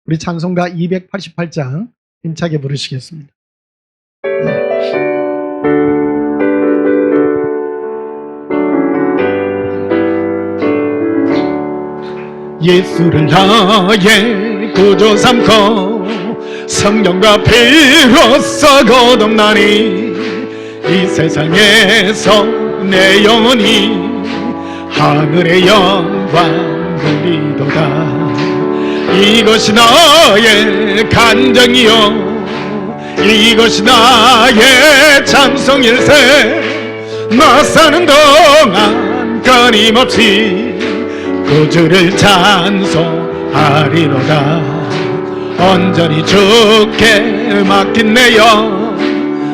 우리 찬송가 288장 힘차게 부르시겠습니다. 예수를 나의 구주 삼고 성령과 피로써 거듭나니 이 세상에서 내 영혼이 하늘의 영광 누리도다. 이것이 나의 간증이요 이것이 나의 찬송일세. 나 사는 동안 끊임없이 구주를 찬송하리로다. 온전히 주께 맡긴 내 영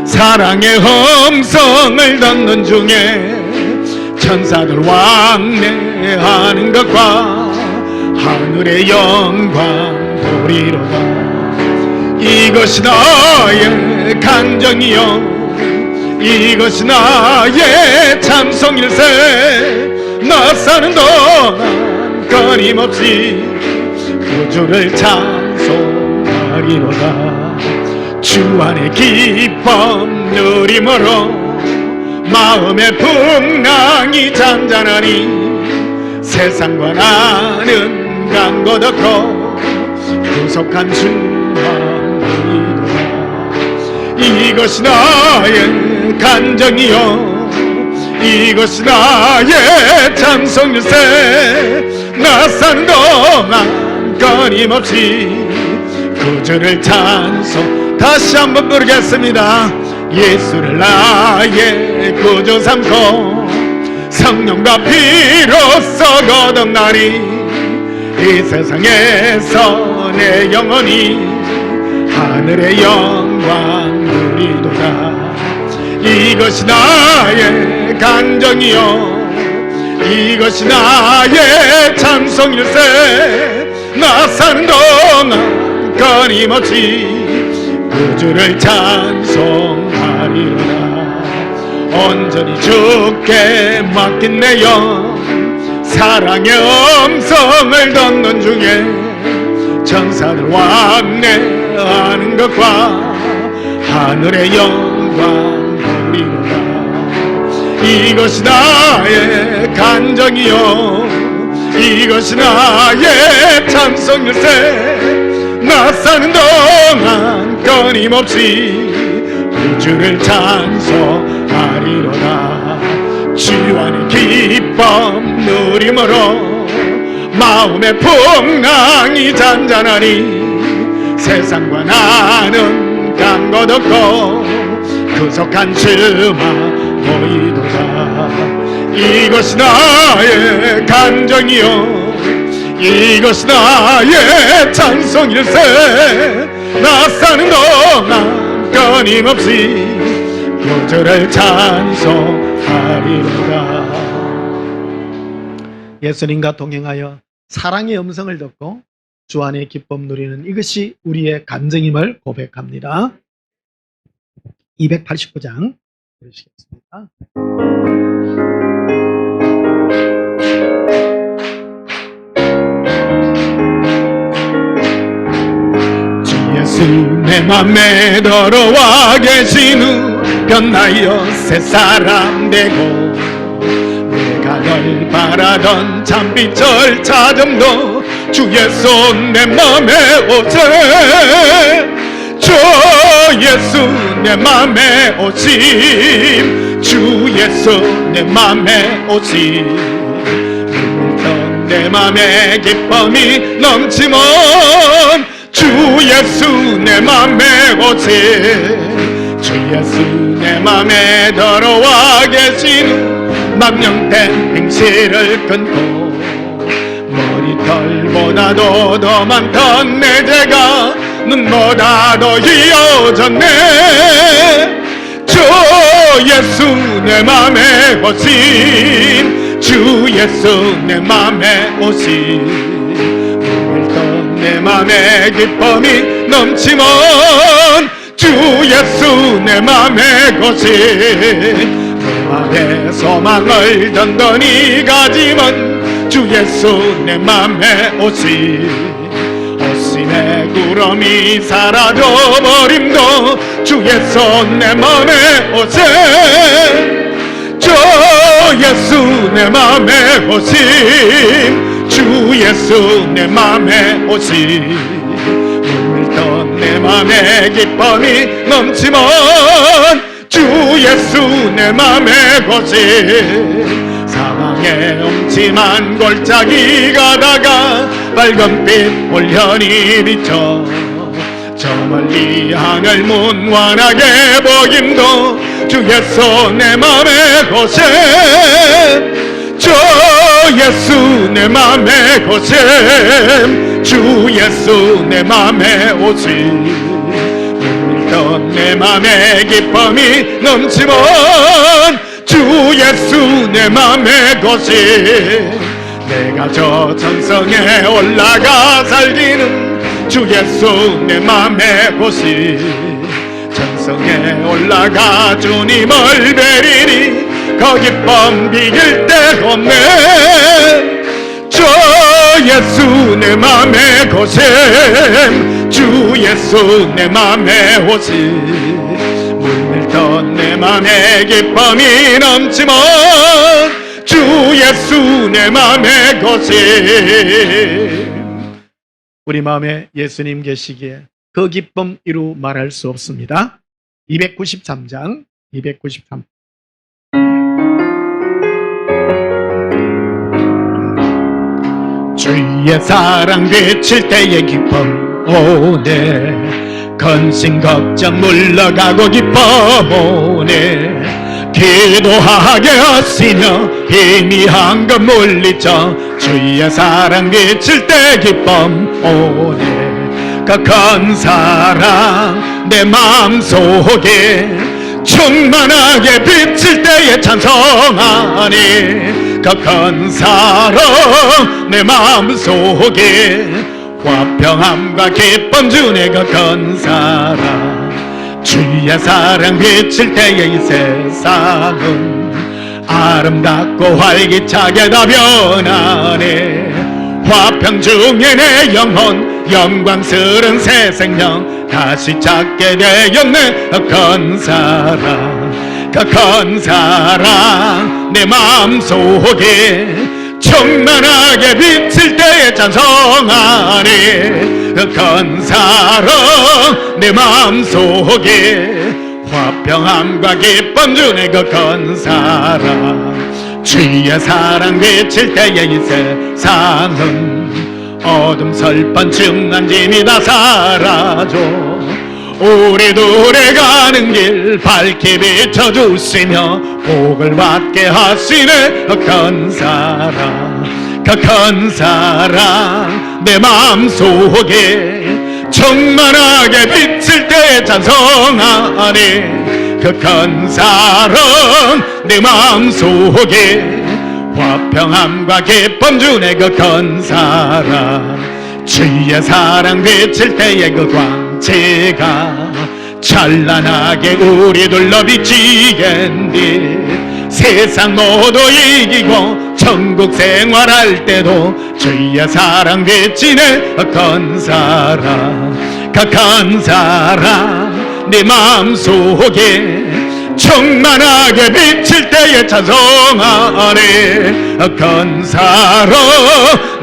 사랑의 음성을 듣는 중에 천사들 왕래하는 것과 하늘의 영광 보리로다. 이것이 나의 간증이요 이것이 나의 찬송일세. 나 사는 동안 끊임없이 구주를 찬송하리로다. 주 안의 기쁨 누림으로 마음의 풍랑이 잔잔하니 세상과 나는 간곳 없고 구속한 주만 보이도다. 이것이 나의 간증이요 이것이 나의 찬송일세. 나 사는 동안 끊임없이 구주를 찬송. 다시 한번 부르겠습니다. 예수를 나의 구주 삼고 성령과 피로써 거듭나니 이 세상에서 내 영혼이 하늘의 영광 누리도다. 이것이 나의 간증이요 이것이 나의 찬송일세. 나 사는 동안 끊임없이 구주를 찬송하리로다. 온전히 주께 맡긴 내 영 사랑의 음성을 듣는 중에 천사들 왕래하는 것과 하늘의 영광 보리로다. 이것이 나의 간증이요 이것이 나의 찬송일세. 나 사는 동안 끊임없이 구주를 찬송하리로다. 주 안의 기쁨 누림으로 마음의 풍랑이 잔잔하니 세상과 나는 간곳 없고 구속한 주만 보이도다. 이것이 나의 간증이요 이것이 나의 찬송일세. 나 사는 동안 끊임없이 구주를 찬송하리로다. 예수님과 동행하여 사랑의 음성을 듣고 주 안의 기쁨 누리는 이것이 우리의 간증임을 고백합니다. 289장 보시겠습니다. 예수 내 맘에 들어와 계신 후 변하여 새 사람 되고 내가 널 바라던 참빛을 찾음도 주 예수 내 맘에 오세. 주 예수 내 맘에 오심 주 예수 내 맘에 오심 물던 내 맘에 기쁨이 넘치면 주 예수 내 맘에 오세. 주 예수 내 맘에 들어와 계신 망령된 행실을 끊고 머리털보다도 더 많던 내 죄가 눈보다도 이어졌네. 주 예수 내 맘에 오신 주 예수 내 맘에 오신 내 맘에 기쁨이 넘치면 주 예수 내 맘에 오신 내 맘에 소망을 던던히 가지면 주 예수 내 맘에 오심에 부끄러움이 사라져버림도 주의 손 내 맘에 오세. 주 예수 내 맘에 오심. 주 예수 내 맘에 오심. 물밀던 내 맘에 기쁨이 넘치면 주 예수 내 맘에 오심. 사망의 음침한 골짜기 가다가 밝은빛 올현이 비쳐 저 멀리 하늘 문완하게 보임도 주 예수 내 맘에 고세. 주 예수 내 맘에 고세. 주 예수 내 맘에 오시. 물밀던 내 맘에 기쁨이 넘치면 주 예수 내 맘에 고시. 내가 저 천성에 올라가 살기는 주 예수 내 맘에 고시. 천성에 올라가 주님을 뵈리니 그 기쁨 비길 데 없네. 주 예수 내 맘에 고심. 주 예수 내 맘에 오시. 물밀던 내 맘에 기쁨이 넘치면 주 예수 내 맘에 고심. 우리 마음에 예수님 계시기에 그 기쁨 이루 말할 수 없습니다. 293장 293. 주의 사랑 비칠 때의 기쁨 오네. 근심 걱정 물러가고 기쁨 오네. 기도하게 하시며 희미한 것 물리쳐 주의 사랑 비칠 때 기쁨 오네. 그 큰 사랑 내 마음속에 충만하게 비칠 때에 찬송하니 그 큰 사랑 내 마음속에 화평함과 기쁨 주네. 그 큰 사랑 주의 사랑 비칠 때에 이 세상은 아름답고 활기차게 다 변하네. 화평 중에 내 영혼 영광스런 새 생명 다시 찾게 되었네. 그 큰 사랑 그 큰 사랑 내 마음속에 충만하게 비칠 때에 찬송하니 그 큰 사랑 내 마음속에 화평함과 기쁨 주네. 그 큰 사랑 주의 사랑 비칠 때에 이 세상은 어둠 설판 증한 짐이 다 사라져 우리 둘의 가는 길 밝게 비춰주시며 복을 받게 하시네. 그 큰 사랑 그 큰 사랑 내 마음속에 충만하게 비칠 때 찬송하니 그 큰 사랑 내 마음속에 화평함과 기쁨 주네. 그 큰 사랑 주의 사랑 비칠 때에 그 광채가 찬란하게 우리 둘러 비치겠니. 세상 모두 이기고 천국 생활할 때도 주의 사랑 비치네. 그 큰 사랑 그 큰 사랑 내 마음속에 충만하게 비칠 때에 찬송하네. 큰 사랑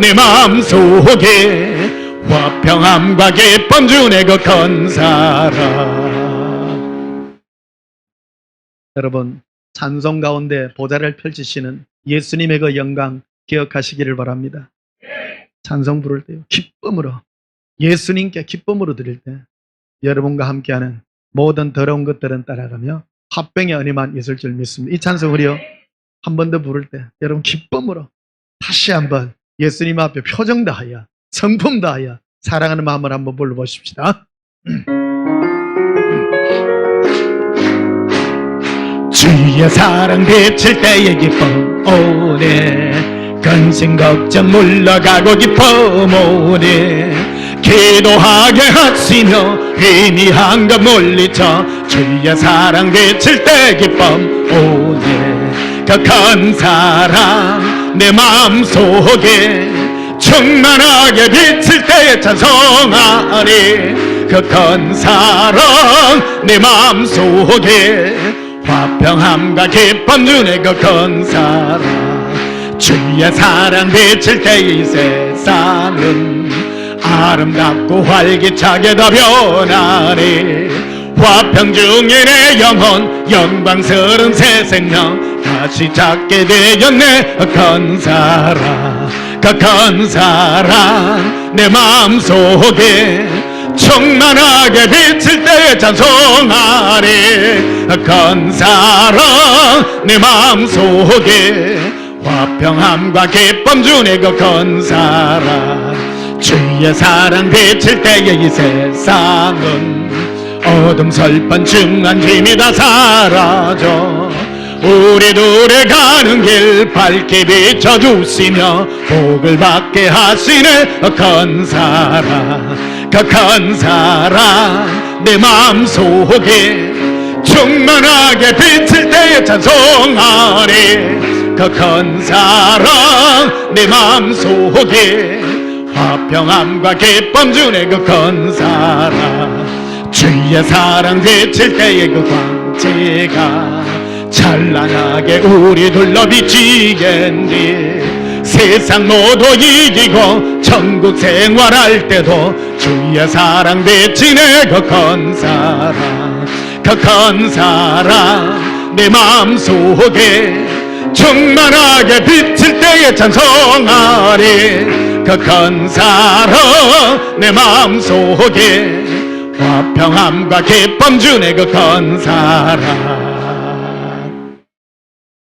내 마음속에 화평함과 기쁨 주네. 그 큰 사랑. 여러분, 찬송 가운데 보좌를 펼치시는 예수님의 그 영광 기억하시기를 바랍니다. 찬송 부를 때요, 기쁨으로, 예수님께 기쁨으로 드릴 때 여러분과 함께하는 모든 더러운 것들은 따라가며 화평의 은혜만 있을 줄 믿습니다. 이 찬송을요 한 번 더 부를 때 여러분 기쁨으로 다시 한번 예수님 앞에 표정 다하여 성품 다하여 사랑하는 마음을 한번 불러보십시다. 주의 사랑 비칠 때의 기쁨 오네. 근심 걱정 물러가고 기쁨 오네. 기도하게 하시며 희미한 것 물리쳐 주의 사랑 비칠 때 기쁨 오네. 그 큰 사랑 내 마음속에 충만하게 비칠 때에 찬송하리. 그 큰 사랑 내 마음속에 화평함과 기쁨 주네. 그 큰 사랑 주의 사랑 비칠 때에 이 세상은 아름답고 활기차게 더 변하리. 화평 중에 내 영혼 영광스러운 새 생명 다시 찾게 되었네. 큰 사랑 그 큰 사랑 내 마음속에 충만하게 비칠 때에 찬송하리. 큰 사랑 내 마음속에 화평함과 기쁨 주네. 그 큰 사랑 주의 사랑 비칠 때에 이 세상은 어둠 슬픈 중한 짐이 다 사라져 우리 둘의 가는 길 밝게 비춰주시며 복을 받게 하시네. 큰 사랑 그 큰 사랑 내 마음속에 충만하게 비칠 때에 찬송하리. 그 큰 사랑 내 마음속에 화평함과 기쁨 주네. 그 큰 사랑 주의 사랑 비칠 때에 그 광채가 찬란하게 우리 둘러 비치겠니. 세상 모두 이기고 천국 생활할 때도 주의 사랑 비치네. 그 큰 사랑 그 큰 사랑 내 마음속에 충만하게 비칠 때에 찬송하리. 그 큰 사랑 내 마음속에 화평함과 기쁨 주네. 그 큰 사랑.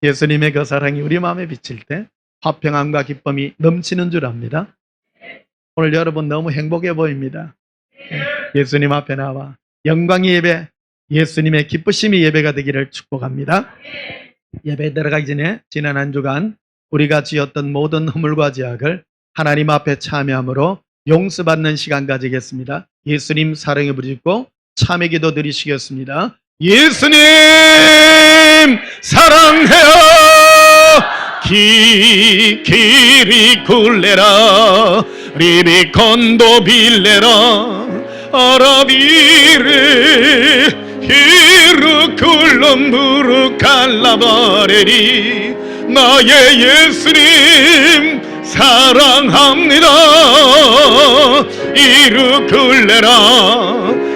예수님의 그 사랑이 우리 마음에 비칠 때 화평함과 기쁨이 넘치는 줄 압니다. 오늘 여러분 너무 행복해 보입니다. 예수님 앞에 나와 영광의 예배, 예수님의 기쁘심이 예배가 되기를 축복합니다. 예배 들어가기 전에 지난 한 주간 우리가 지었던 모든 허물과 죄악을 하나님 앞에 참여함으로 용서받는 시간 가지겠습니다. 예수님 사랑에 부르짖고 참회 기도 드리시겠습니다. 예수님 사랑해요. 길이 굴레라 리비콘도 빌레라 아라비레 히르 굴럼부르 칼라바레리. 나의 예수님 사랑합니다. 이르 굴레라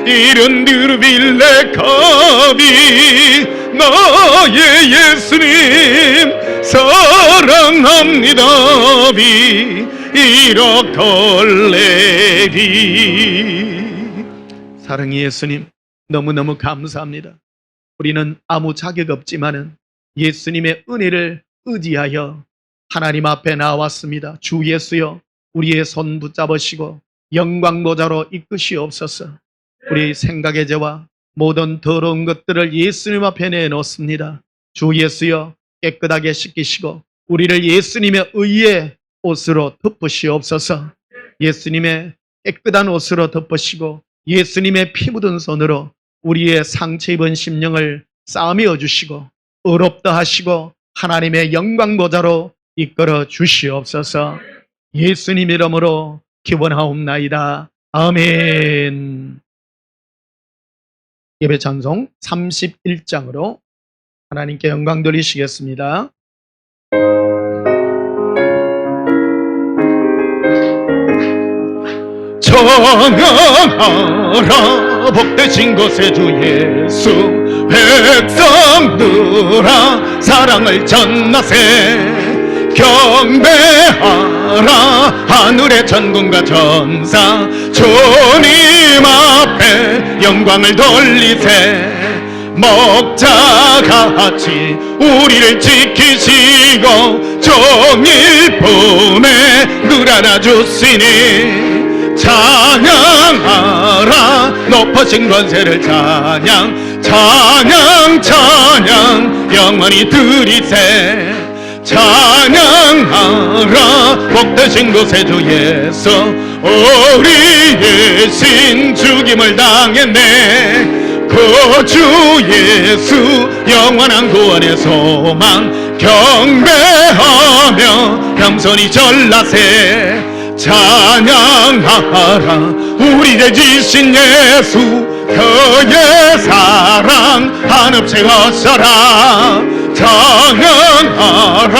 이른드르 빌레 카비. 나의 예수님 사랑합니다. 비 이러 콜레비. 사랑의 예수님 너무너무 감사합니다. 우리는 아무 자격 없지만은 예수님의 은혜를 의지하여 하나님 앞에 나왔습니다. 주 예수여 우리의 손 붙잡으시고 영광 보좌로 이끄시옵소서. 우리 생각의 죄와 모든 더러운 것들을 예수님 앞에 내놓습니다. 주 예수여 깨끗하게 씻기시고 우리를 예수님의 의의 옷으로 덮으시옵소서. 예수님의 깨끗한 옷으로 덮으시고 예수님의 피 묻은 손으로 우리의 상처 입은 심령을 싸매어 주시고 의롭다 하시고 하나님의 영광 보좌로 이끌어 주시옵소서. 예수님 이름으로 기원하옵나이다. 아멘. 예배 찬송 31장으로 하나님께 영광 돌리시겠습니다. 청하라 복되신 곳에 주 예수. 백성들아 사랑을 전하세. 경배하라 하늘의 천군과 천사. 주님 앞에 영광을 돌리세. 목자같이 우리를 지키시고 종일 품에 늘 안아주시니. 찬양하라 높으신 권세를 찬양. 찬양 찬양 영원히 드리세. 찬양하라 복되신 곳에 주 예수. 우리의 신 죽임을 당했네. 그 주 예수 영원한 구원의 소망. 경배하며 겸손히 전라세. 찬양하라 우리 대지신 예수 그의 사랑 한없이 거쳐라 찬양하라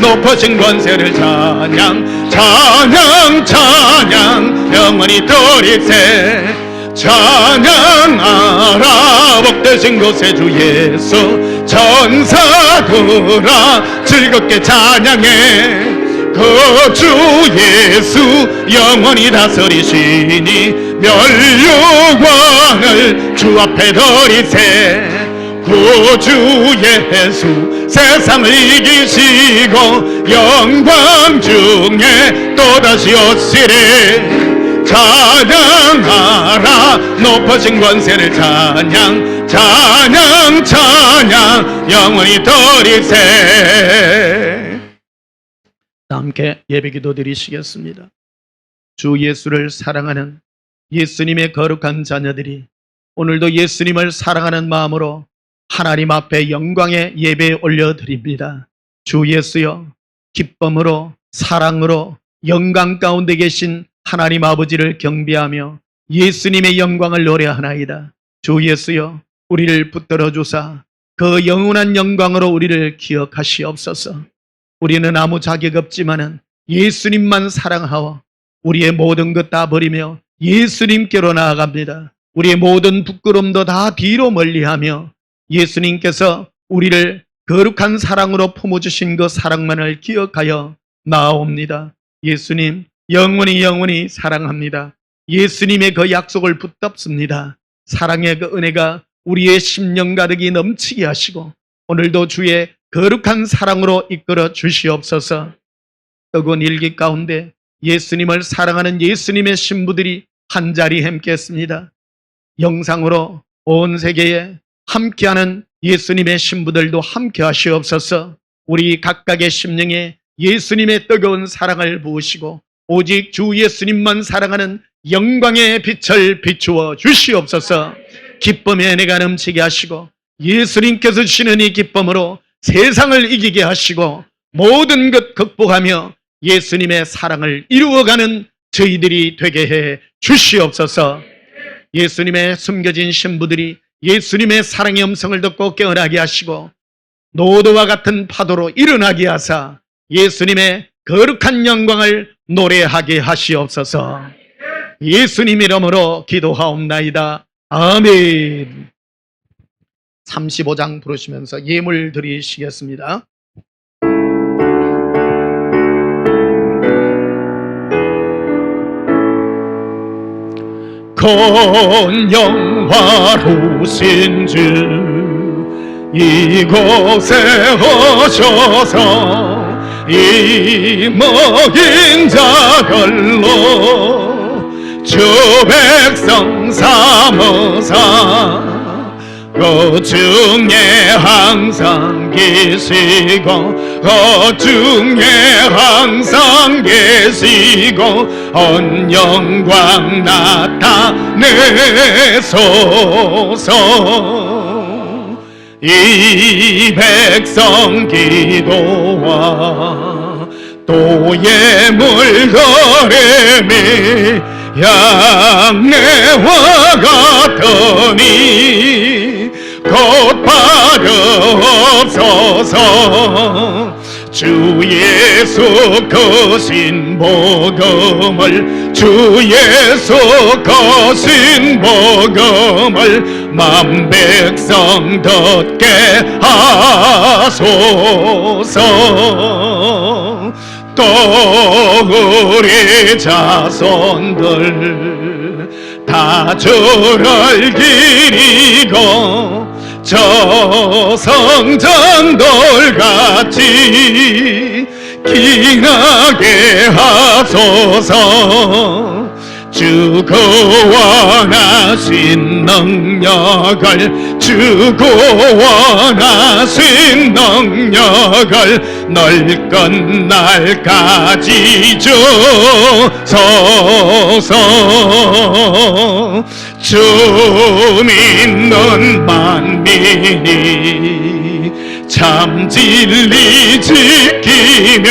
높으신 권세를 찬양 찬양 찬양 영원히 돌이세 찬양하라 복되신 곳에 주 예수 천사들아 즐겁게 찬양해 그 주 예수 영원히 다스리시니 멸류관을 주 앞에 드리세 구주 예수 세상을 이기시고 영광 중에 또다시 오시리 찬양하라 높으신 권세를 찬양 찬양 찬양 영원히 드리세. 함께 예배기도 드리시겠습니다. 주 예수를 사랑하는 예수님의 거룩한 자녀들이 오늘도 예수님을 사랑하는 마음으로 하나님 앞에 영광의 예배 올려드립니다. 주 예수여 기쁨으로 사랑으로 영광 가운데 계신 하나님 아버지를 경배하며 예수님의 영광을 노래하나이다. 주 예수여 우리를 붙들어 주사 그 영원한 영광으로 우리를 기억하시옵소서. 우리는 아무 자격 없지만은 예수님만 사랑하오 우리의 모든 것 다 버리며 예수님께로 나아갑니다. 우리의 모든 부끄럼도 다 뒤로 멀리하며 예수님께서 우리를 거룩한 사랑으로 품어주신 그 사랑만을 기억하여 나아옵니다. 예수님 영원히 사랑합니다. 예수님의 그 약속을 붙잡습니다. 사랑의 그 은혜가 우리의 심령 가득이 넘치게 하시고 오늘도 주의 거룩한 사랑으로 이끌어 주시옵소서. 뜨거운 일기 가운데 예수님을 사랑하는 예수님의 신부들이 한자리 함께했습니다. 영상으로 온 세계에 함께하는 예수님의 신부들도 함께 하시옵소서. 우리 각각의 심령에 예수님의 뜨거운 사랑을 부으시고 오직 주 예수님만 사랑하는 영광의 빛을 비추어 주시옵소서. 기쁨의 은혜가 넘치게 하시고 예수님께서 주시는 이 기쁨으로 세상을 이기게 하시고 모든 것 극복하며 예수님의 사랑을 이루어가는 저희들이 되게 해 주시옵소서. 예수님의 숨겨진 신부들이 예수님의 사랑의 음성을 듣고 깨어나게 하시고 노도와 같은 파도로 일어나게 하사 예수님의 거룩한 영광을 노래하게 하시옵소서. 예수님 이름으로 기도하옵나이다. 아멘. 35장 부르시면서 예물 드리시겠습니다. 건 영화로우신 주 이곳에 오셔서 이 먹인 자별로 주 백성 삼으사 그 중에 항상 계시고 그 중에 항상 계시고 온 영광 나타내소서. 이 백성 기도와 또 예물 드림이 양내와 같으니 곧 받으옵소서. 주 예수 거신 복음을 주 예수 거신 복음을 만 백성 듣게 하소서. 또 우리 자손들 다 주를 기리고 저 성전돌같이 기나게 하소서. 주고 원하신 능력을 주고 원하신 능력을 널 날까지 주소서. 주 믿는 만민이 참 진리 지키며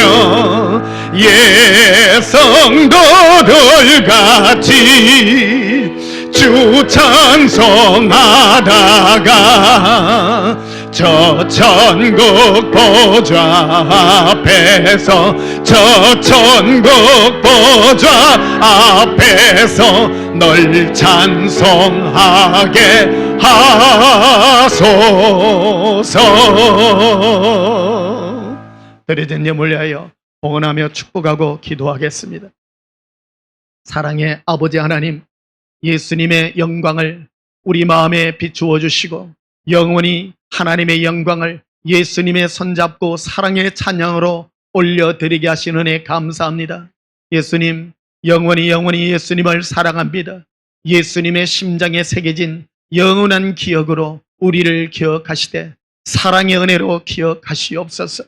예성도들 같이 주 찬송하다가 저 천국 보좌 앞에서 저 천국 보좌 앞에서 널 찬송하게 하소서. 드려진 예물 위하여 봉헌하며 축복하고 기도하겠습니다. 사랑의 아버지 하나님, 예수님의 영광을 우리 마음에 비추어 주시고 영원히 하나님의 영광을 예수님의 손잡고 사랑의 찬양으로 올려드리게 하신 은혜 감사합니다. 예수님, 영원히 예수님을 사랑합니다. 예수님의 심장에 새겨진 영원한 기억으로 우리를 기억하시되 사랑의 은혜로 기억하시옵소서.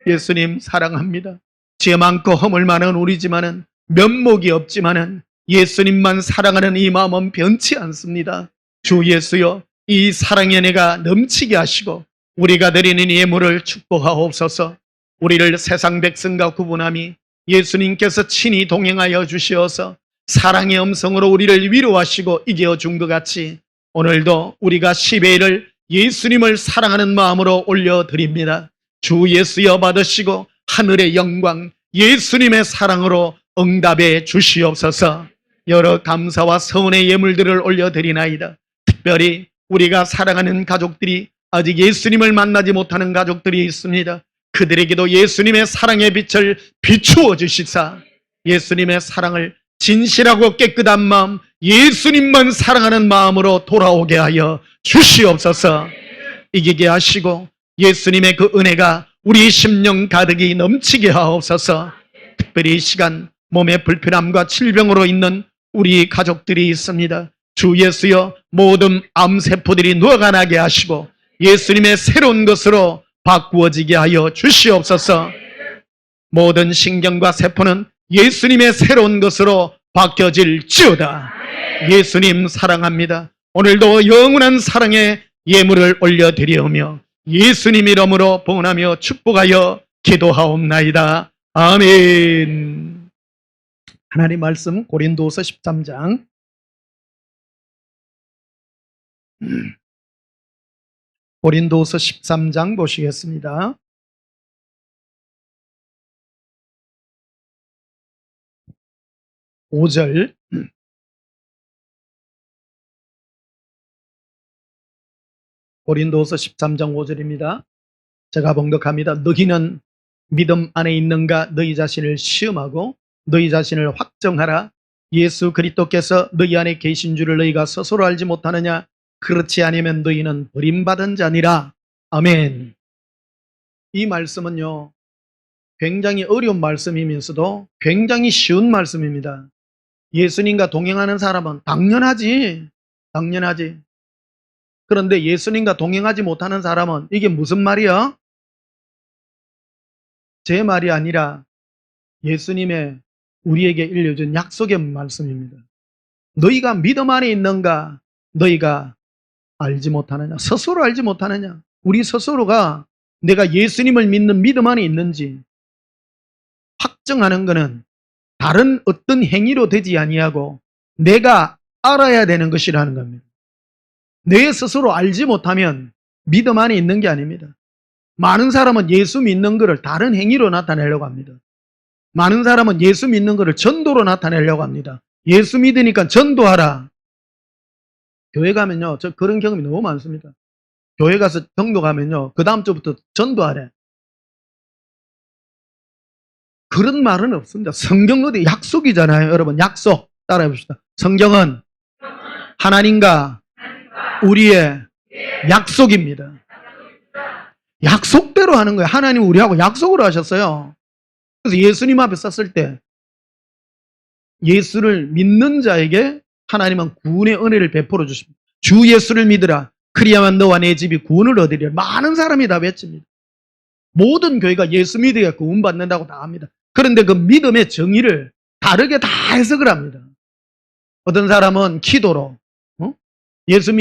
예수님 사랑합니다. 죄 많고 허물 많은 우리지만은 면목이 없지만은 예수님만 사랑하는 이 마음은 변치 않습니다. 주 예수여, 이 사랑의 은혜가 넘치게 하시고 우리가 드리는 예물을 축복하옵소서. 우리를 세상 백성과 구분함이 예수님께서 친히 동행하여 주시어서 사랑의 음성으로 우리를 위로하시고 이겨준 것 같이 오늘도 우리가 10회를 예수님을 사랑하는 마음으로 올려드립니다. 주 예수여 받으시고 하늘의 영광 예수님의 사랑으로 응답해 주시옵소서. 여러 감사와 서운의 예물들을 올려드리나이다. 특별히 우리가 사랑하는 가족들이 아직 예수님을 만나지 못하는 가족들이 있습니다. 그들에게도 예수님의 사랑의 빛을 비추어 주시사 예수님의 사랑을 진실하고 깨끗한 마음, 예수님만 사랑하는 마음으로 돌아오게 하여 주시옵소서. 이기게 하시고 예수님의 그 은혜가 우리 심령 가득히 넘치게 하옵소서. 특별히 이 시간 몸의 불편함과 질병으로 있는 우리 가족들이 있습니다. 주 예수여, 모든 암세포들이 누워가나게 하시고 예수님의 새로운 것으로 바꾸어지게 하여 주시옵소서. 모든 신경과 세포는 예수님의 새로운 것으로 바뀌어질지어다. 예수님 사랑합니다. 오늘도 영원한 사랑의 예물을 올려드리오며 예수님 이름으로 봉헌하며 축복하여 기도하옵나이다. 아멘. 하나님 말씀 고린도서 13장 고린도서 13장 보시겠습니다. 오절 고린도서 13장 5절입니다. 제가 봉독합니다. 너희는 믿음 안에 있는가 너희 자신을 시험하고 너희 자신을 확정하라. 예수 그리스도께서 너희 안에 계신 줄을 너희가 스스로 알지 못하느냐. 그렇지 않으면 너희는 버림받은 자니라. 아멘. 이 말씀은요, 굉장히 어려운 말씀이면서도 굉장히 쉬운 말씀입니다. 예수님과 동행하는 사람은 당연하지. 그런데 예수님과 동행하지 못하는 사람은 이게 무슨 말이야? 제 말이 아니라 예수님의 우리에게 일려준 약속의 말씀입니다. 너희가 믿음 안에 있는가 너희가 알지 못하느냐. 스스로 알지 못하느냐. 우리 스스로가 내가 예수님을 믿는 믿음 안에 있는지 확정하는 것은 다른 어떤 행위로 되지 아니하고 내가 알아야 되는 것이라는 겁니다. 내 스스로 알지 못하면 믿음 안에 있는 게 아닙니다. 많은 사람은 예수 믿는 것을 다른 행위로 나타내려고 합니다. 많은 사람은 예수 믿는 것을 전도로 나타내려고 합니다. 예수 믿으니까 전도하라. 교회 가면요, 저 그런 경험이 너무 많습니다. 교회 가서 전도 가면요, 그 다음 주부터 전도하래. 그런 말은 없습니다. 성경 어디 약속이잖아요. 여러분, 약속 따라해 봅시다. 성경은 하나님과 우리의 약속입니다. 약속대로 하는 거예요. 하나님 우리하고 약속을 하셨어요. 그래서 예수님 앞에 섰을 때 예수를 믿는 자에게 하나님은 구원의 은혜를 베풀어 주십니다. 주 예수를 믿으라. 그리야만 너와 내 집이 구원을 얻으리라. 많은 사람이 다 외칩니다. 모든 교회가 예수 믿어야 구원받는다고 다 합니다. 그런데 그 믿음의 정의를 다르게 다 해석을 합니다. 어떤 사람은 기도로 예수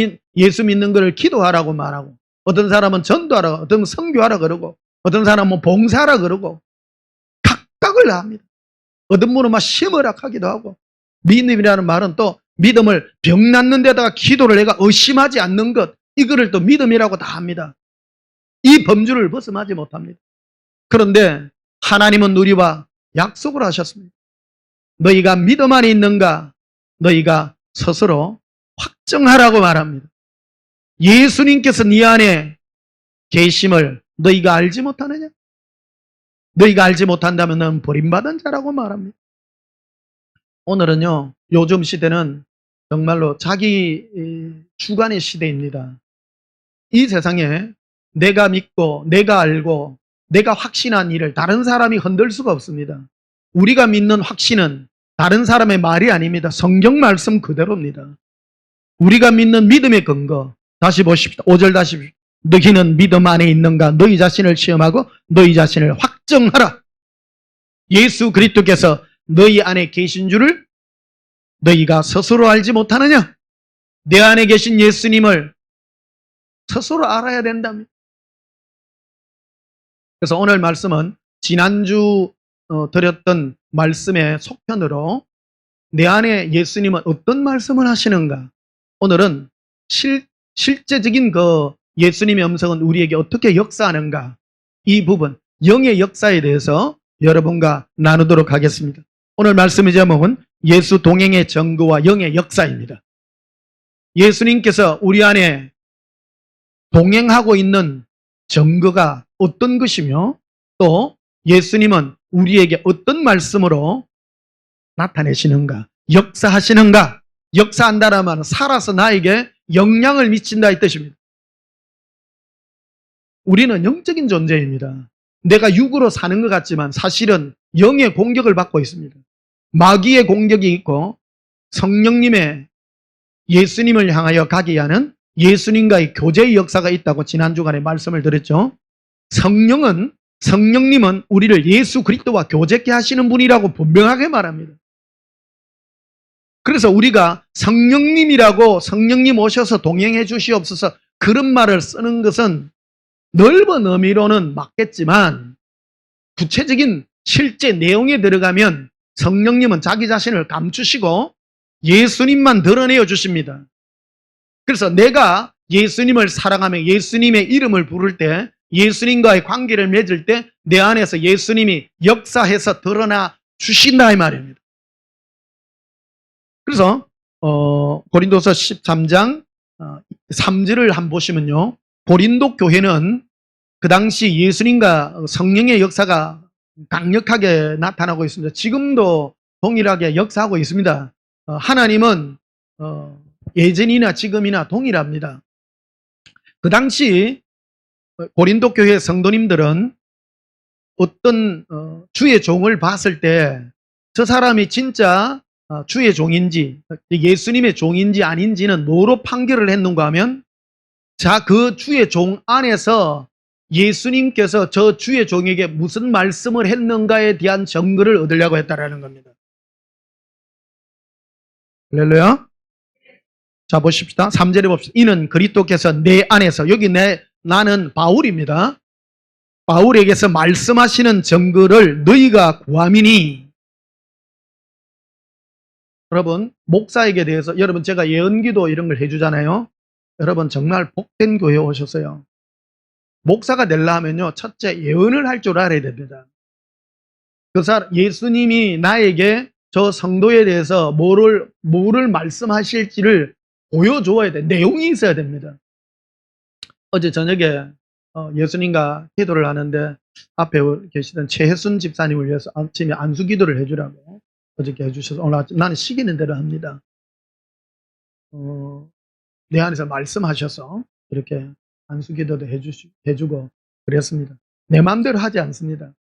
믿는 것을 기도하라고 말하고, 어떤 사람은 전도하라, 어떤 선교하라 그러고, 어떤 사람은 봉사하라 그러고 각각을 다 합니다. 어떤 분은 막 심으락하기도 하고, 믿음이라는 말은 또 믿음을 병 낫는 데다가 기도를 내가 의심하지 않는 것, 이거를 또 믿음이라고 다 합니다. 이 범주를 벗어나지 못합니다. 그런데 하나님은 우리와 약속을 하셨습니다. 너희가 믿음 안에 있는가? 너희가 스스로 확정하라고 말합니다. 예수님께서 네 안에 계심을 너희가 알지 못하느냐? 너희가 알지 못한다면 너는 버림받은 자라고 말합니다. 오늘은요, 요즘 시대는 정말로 자기 주관의 시대입니다. 이 세상에 내가 믿고 내가 알고 내가 확신한 일을 다른 사람이 흔들 수가 없습니다. 우리가 믿는 확신은 다른 사람의 말이 아닙니다. 성경 말씀 그대로입니다. 우리가 믿는 믿음의 근거, 다시 보십시오. 5절 다시, 너희는 믿음 안에 있는가? 너희 자신을 시험하고 너희 자신을 확정하라. 예수 그리스도께서 너희 안에 계신 줄을 너희가 스스로 알지 못하느냐? 내 안에 계신 예수님을 스스로 알아야 된답니다. 그래서 오늘 말씀은 지난주 드렸던 말씀의 속편으로 내 안에 예수님은 어떤 말씀을 하시는가? 오늘은 실제적인 그 예수님의 음성은 우리에게 어떻게 역사하는가? 이 부분, 영의 역사에 대해서 여러분과 나누도록 하겠습니다. 오늘 말씀의 제목은 예수 동행의 증거와 영의 역사입니다. 예수님께서 우리 안에 동행하고 있는 증거가 어떤 것이며 또 예수님은 우리에게 어떤 말씀으로 나타내시는가, 역사하시는가. 역사한다는 말은 살아서 나에게 영향을 미친다 이 뜻입니다. 우리는 영적인 존재입니다. 내가 육으로 사는 것 같지만 사실은 영의 공격을 받고 있습니다. 마귀의 공격이 있고 성령님의 예수님을 향하여 가게 하는 예수님과의 교제의 역사가 있다고 지난 주간에 말씀을 드렸죠. 성령님은 우리를 예수 그리스도와 교제케 하시는 분이라고 분명하게 말합니다. 그래서 우리가 성령님이라고 성령님 오셔서 동행해 주시옵소서 그런 말을 쓰는 것은 넓은 의미로는 맞겠지만 구체적인 실제 내용에 들어가면 성령님은 자기 자신을 감추시고 예수님만 드러내어 주십니다. 그래서 내가 예수님을 사랑하며 예수님의 이름을 부를 때 예수님과의 관계를 맺을 때 내 안에서 예수님이 역사해서 드러나 주신다 이 말입니다. 그래서 고린도서 13장 3절을 한번 보시면요. 고린도 교회는 그 당시 예수님과 성령의 역사가 강력하게 나타나고 있습니다. 지금도 동일하게 역사하고 있습니다. 하나님은 예전이나 지금이나 동일합니다. 그 당시 고린도 교회 성도님들은 어떤 주의 종을 봤을 때 저 사람이 진짜 주의 종인지 예수님의 종인지 아닌지는 뭐로 판결을 했는가 하면 자, 그 주의 종 안에서 예수님께서 저 주의 종에게 무슨 말씀을 했는가에 대한 증거를 얻으려고 했다라는 겁니다. 할렐루야. 자, 보십시다. 3절에 봅시다. 이는 그리스도께서 내 안에서, 여기 나는 바울입니다. 바울에게서 말씀하시는 증거를 너희가 구함이니. 여러분, 목사에게 대해서, 여러분 제가 예언기도 이런 걸 해주잖아요. 여러분 정말 복된 교회에 오셨어요. 목사가 되려 하면요, 첫째 예언을 할 줄 알아야 됩니다. 예수님이 나에게 저 성도에 대해서 뭐를 말씀하실지를 보여줘야 돼. 내용이 있어야 됩니다. 어제 저녁에 예수님과 기도를 하는데 앞에 계시던 최혜순 집사님을 위해서 아침에 안수 기도를 해주라고 어저께 해주셔서 오늘 아침 나는 시키는 대로 합니다. 내 안에서 말씀하셔서 이렇게 안수 기도도 해주고 그랬습니다. 내 마음대로 하지 않습니다.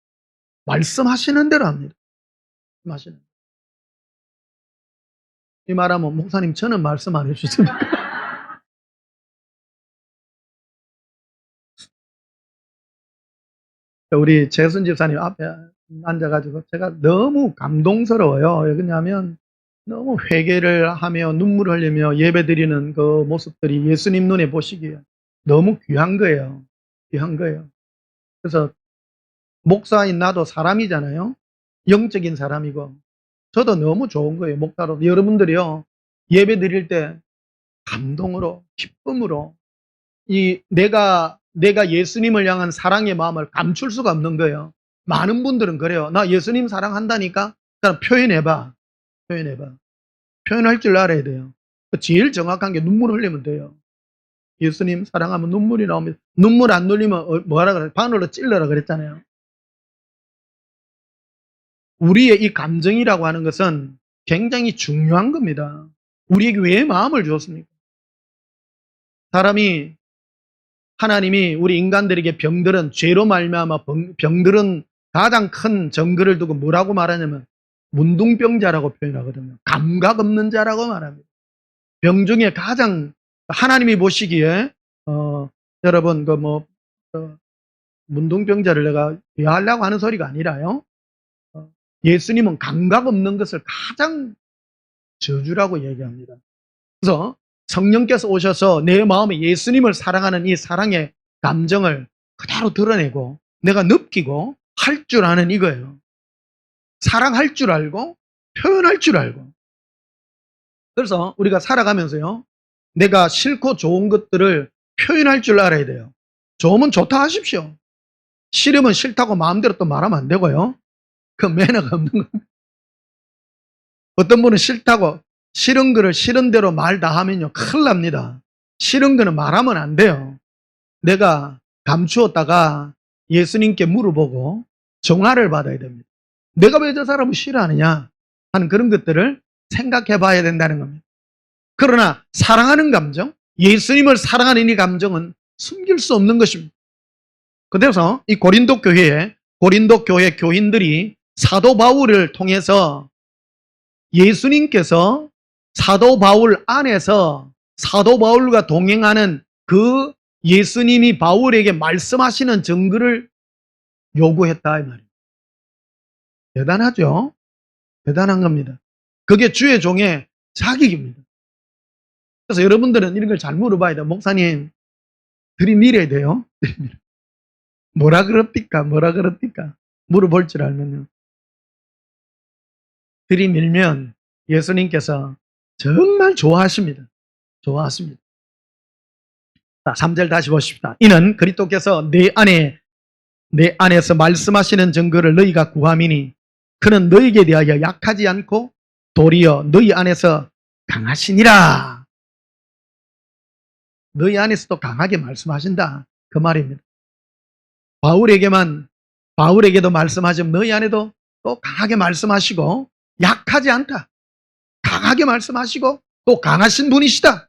말씀하시는 대로 합니다. 이 말하면 목사님 저는 말씀 안 해주십니까? 우리 재순 집사님 앞에 앉아가지고 제가 너무 감동스러워요. 왜냐하면 너무 회개를 하며 눈물을 흘리며 예배드리는 그 모습들이 예수님 눈에 보시기에 너무 귀한 거예요. 귀한 거예요. 그래서 목사인 나도 사람이잖아요. 영적인 사람이고 저도 너무 좋은 거예요. 목사로 여러분들이요 예배 드릴 때 감동으로 기쁨으로 이 내가 예수님을 향한 사랑의 마음을 감출 수가 없는 거예요. 많은 분들은 그래요. 나 예수님 사랑한다니까. 그럼 표현해봐. 표현할 줄 알아야 돼요. 제일 정확한 게 눈물 흘리면 돼요. 예수님 사랑하면 눈물이 나옵니다. 눈물 안 흘리면 뭐라 그래? 바늘로 찔러라 그랬잖아요. 우리의 이 감정이라고 하는 것은 굉장히 중요한 겁니다. 우리에게 왜 마음을 주었습니까? 사람이 하나님이 우리 인간들에게 병들은 죄로 말미암아 병들은 가장 큰 정글을 두고 뭐라고 말하냐면 문둥병자라고 표현하거든요. 감각 없는 자라고 말합니다. 병 중에 가장 하나님이 보시기에 여러분 문둥병자를 내가 비하하려고 하는 소리가 아니라요. 예수님은 감각 없는 것을 가장 저주라고 얘기합니다. 그래서 성령께서 오셔서 내 마음에 예수님을 사랑하는 이 사랑의 감정을 그대로 드러내고 내가 느끼고 할 줄 아는 이거예요. 사랑할 줄 알고 표현할 줄 알고. 그래서 우리가 살아가면서요. 내가 싫고 좋은 것들을 표현할 줄 알아야 돼요. 좋으면 좋다 하십시오. 싫으면 싫다고 마음대로 또 말하면 안 되고요. 그 매너가 없는 겁니다. 어떤 분은 싫다고 싫은 거를 싫은 대로 말 다 하면요 큰일 납니다. 싫은 거는 말하면 안 돼요. 내가 감추었다가 예수님께 물어보고 정화를 받아야 됩니다. 내가 왜 저 사람을 싫어하느냐 하는 그런 것들을 생각해 봐야 된다는 겁니다. 그러나 사랑하는 감정, 예수님을 사랑하는 이 감정은 숨길 수 없는 것입니다. 그래서 이 고린도 교회 교인들이 사도 바울을 통해서 예수님께서 사도 바울 안에서 사도 바울과 동행하는 그 예수님이 바울에게 말씀하시는 증거를 요구했다 이 말이에요. 대단하죠? 대단한 겁니다. 그게 주의 종의 자격입니다. 그래서 여러분들은 이런 걸 잘 물어봐야 돼요. 목사님 들이밀어야 돼요. 뭐라 그럽니까? 물어볼 줄 알면요. 들이밀면 예수님께서 정말 좋아하십니다. 좋아하십니다. 자, 3절 다시 보십시다. 이는 그리스도께서 내 안에서 말씀하시는 증거를 너희가 구함이니 그는 너희에게 대하여 약하지 않고 도리어 너희 안에서 강하시니라. 너희 안에서도 강하게 말씀하신다. 그 말입니다. 바울에게도 말씀하시면 너희 안에도 또 강하게 말씀하시고 약하지 않다. 강하게 말씀하시고 또 강하신 분이시다.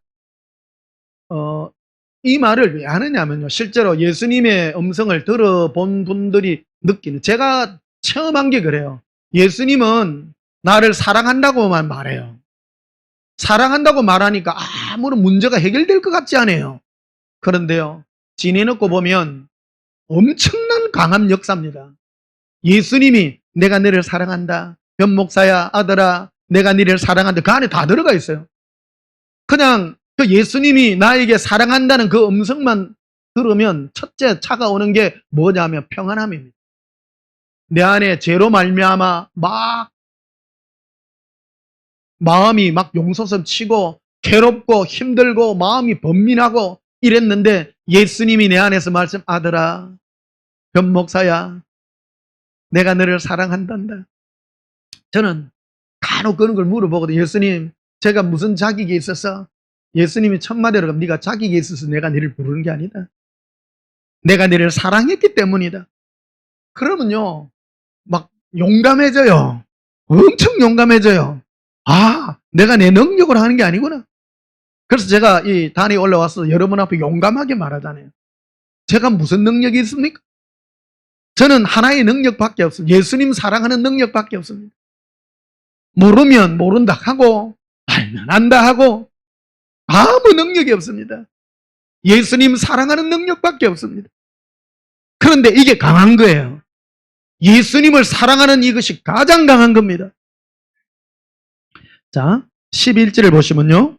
이 말을 왜 하느냐면요. 실제로 예수님의 음성을 들어본 분들이 느끼는, 제가 체험한 게 그래요. 예수님은 나를 사랑한다고만 말해요. 사랑한다고 말하니까 아무런 문제가 해결될 것 같지 않아요. 그런데요, 지내놓고 보면 엄청난 강한 역사입니다. 예수님이 내가 너를 사랑한다. 변 목사야, 아들아, 내가 너를 사랑한다. 그 안에 다 들어가 있어요. 그냥 그 예수님이 나에게 사랑한다는 그 음성만 들으면 첫째 차가오는 게 뭐냐면 평안함입니다. 내 안에 죄로 말미암아 마음이 막 용솟음 치고 괴롭고 힘들고 마음이 번민하고 이랬는데 예수님이 내 안에서 아들아, 변 목사야, 내가 너를 사랑한단다. 저는 간혹 그런 걸 물어보거든요. 예수님, 제가 무슨 자격이 있어서? 예수님이 첫마디로 네가 자격이 있어서 내가 너를 부르는 게 아니다. 내가 너를 사랑했기 때문이다. 그러면요, 막 용감해져요. 엄청 용감해져요. 아, 내가 내 능력으로 하는 게 아니구나. 그래서 제가 이 단에 올라와서 여러분 앞에 용감하게 말하잖아요. 제가 무슨 능력이 있습니까? 저는 하나의 능력밖에 없습니다. 예수님 사랑하는 능력밖에 없습니다. 모르면 모른다 하고 알면 안다 하고 아무 능력이 없습니다. 예수님 사랑하는 능력밖에 없습니다. 그런데 이게 강한 거예요. 예수님을 사랑하는 이것이 가장 강한 겁니다. 자, 11절을 보시면요.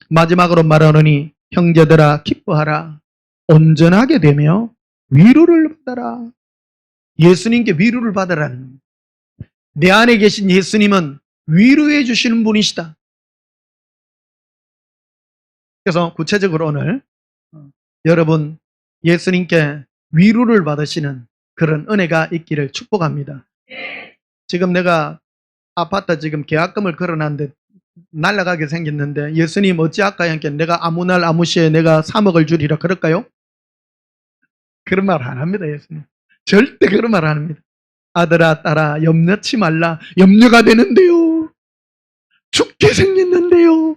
마지막으로 말하노니 형제들아 기뻐하라. 온전하게 되며 위로를 받아라. 예수님께 위로를 받으라는 겁니다. 내 안에 계신 예수님은 위로해 주시는 분이시다. 그래서 구체적으로 오늘 여러분 예수님께 위로를 받으시는 그런 은혜가 있기를 축복합니다. 지금 내가 아파트 지금 계약금을 걸어놨는데 날아가게 생겼는데 예수님 어찌할까요? 하니까 내가 아무 날 아무 시에 내가 3억을 주리라 그럴까요? 그런 말 안 합니다. 예수님 절대 그런 말 안 합니다. 아들아 딸아 염려치 말라. 염려가 되는데요. 죽게 생겼는데요.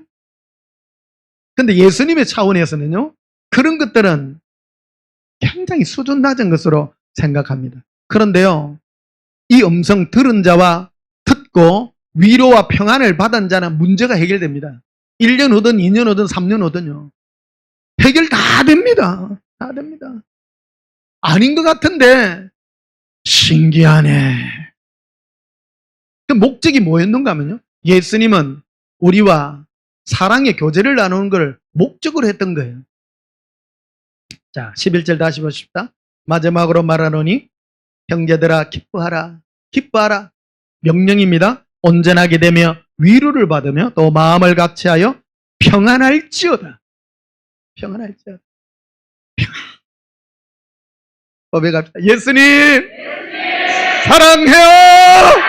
근데 예수님의 차원에서는요, 그런 것들은 굉장히 수준 낮은 것으로 생각합니다. 그런데요, 이 음성 들은 자와 듣고 위로와 평안을 받은 자는 문제가 해결됩니다. 1년 오든 2년 오든 3년 오든요. 해결 다 됩니다. 다 됩니다. 아닌 것 같은데 신기하네. 그 목적이 뭐였는가 하면요. 예수님은 우리와 사랑의 교제를 나누는 걸 목적으로 했던 거예요. 자, 11절 다시 보십시다. 마지막으로 말하노니 형제들아 기뻐하라. 기뻐하라. 명령입니다. 온전하게 되며 위로를 받으며 또 마음을 같이하여 평안할지어다. 평안할지어다. 평안. 고백합시다. 예수님 사랑해요.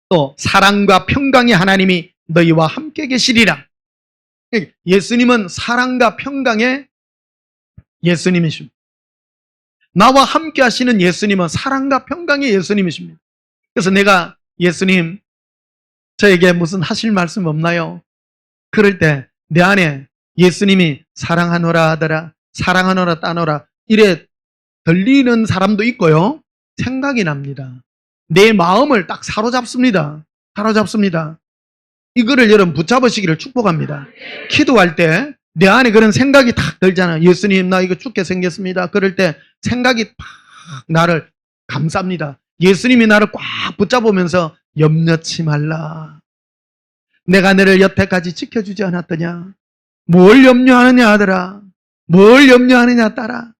또 사랑과 평강의 하나님이 너희와 함께 계시리라. 예수님은 사랑과 평강의 예수님이십니다. 나와 함께 하시는 예수님은 사랑과 평강의 예수님이십니다. 그래서 내가 예수님 저에게 무슨 하실 말씀 없나요? 그럴 때 내 안에 예수님이 사랑하노라 하더라, 사랑하노라 따노라 이래 들리는 사람도 있고요. 생각이 납니다. 내 마음을 딱 사로잡습니다. 사로잡습니다. 이거를 여러분 붙잡으시기를 축복합니다. 기도할 때 내 안에 그런 생각이 딱 들잖아요. 예수님 나 이거 죽게 생겼습니다. 그럴 때 생각이 팍 나를 감쌉니다. 예수님이 나를 꽉 붙잡으면서 염려치 말라. 내가 너를 여태까지 지켜주지 않았더냐. 뭘 염려하느냐 하더라. 뭘 염려하느냐 따라.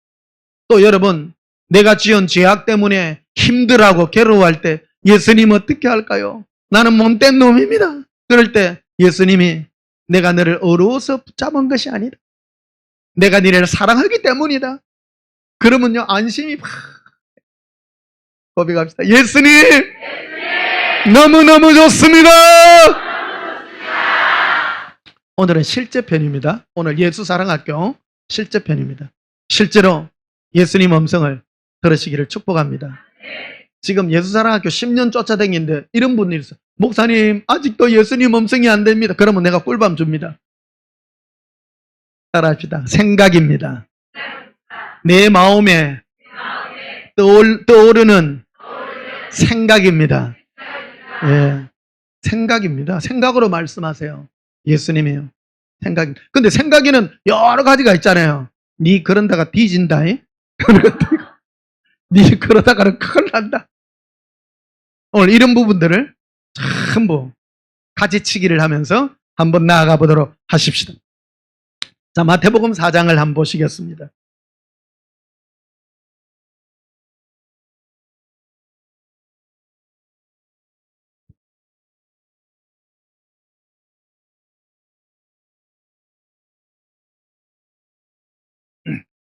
또 여러분 내가 지은 죄악 때문에 힘들어하고 괴로워할 때 예수님 어떻게 할까요? 나는 몸된 놈입니다. 그럴 때 예수님이 내가 너를 어려워서 붙잡은 것이 아니다. 내가 너를 사랑하기 때문이다. 그러면요 안심이 막 고백합시다. 예수님 너무너무 좋습니다. 오늘은 실제편입니다. 오늘 예수 사랑학교 실제편입니다. 실제로 예수님 음성을 들으시기를 축복합니다. 지금 예수사랑학교 10년 쫓아다니는데 이런 분이 있어요. 목사님 아직도 예수님 음성이 안 됩니다. 그러면 내가 꿀밤 줍니다. 따라합시다. 생각입니다. 내 마음에 떠오르는 생각입니다. 예, 생각입니다. 생각으로 말씀하세요. 예수님이요. 생각. 근데 생각에는 여러 가지가 있잖아요. 네 그런다가 뒤진다. 네 그러다가는 큰일 난다. 오늘 이런 부분들을 전부 가지치기를 하면서 한번 나아가 보도록 하십시다. 자, 마태복음 4장을 한번 보시겠습니다.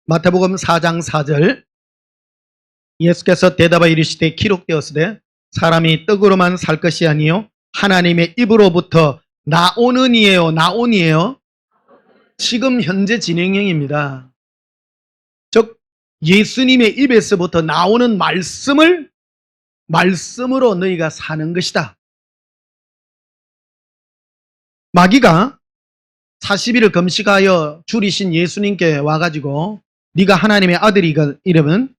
마태복음 4장 4절 예수께서 대답하여 이르시되 기록되었으되 사람이 떡으로만 살 것이 아니요 하나님의 입으로부터 나오는이에요. 나온이에요. 지금 현재 진행형입니다. 즉 예수님의 입에서부터 나오는 말씀으로 너희가 사는 것이다. 마귀가 40일을 금식하여 줄이신 예수님께 와가지고 네가 하나님의 아들이가 이러면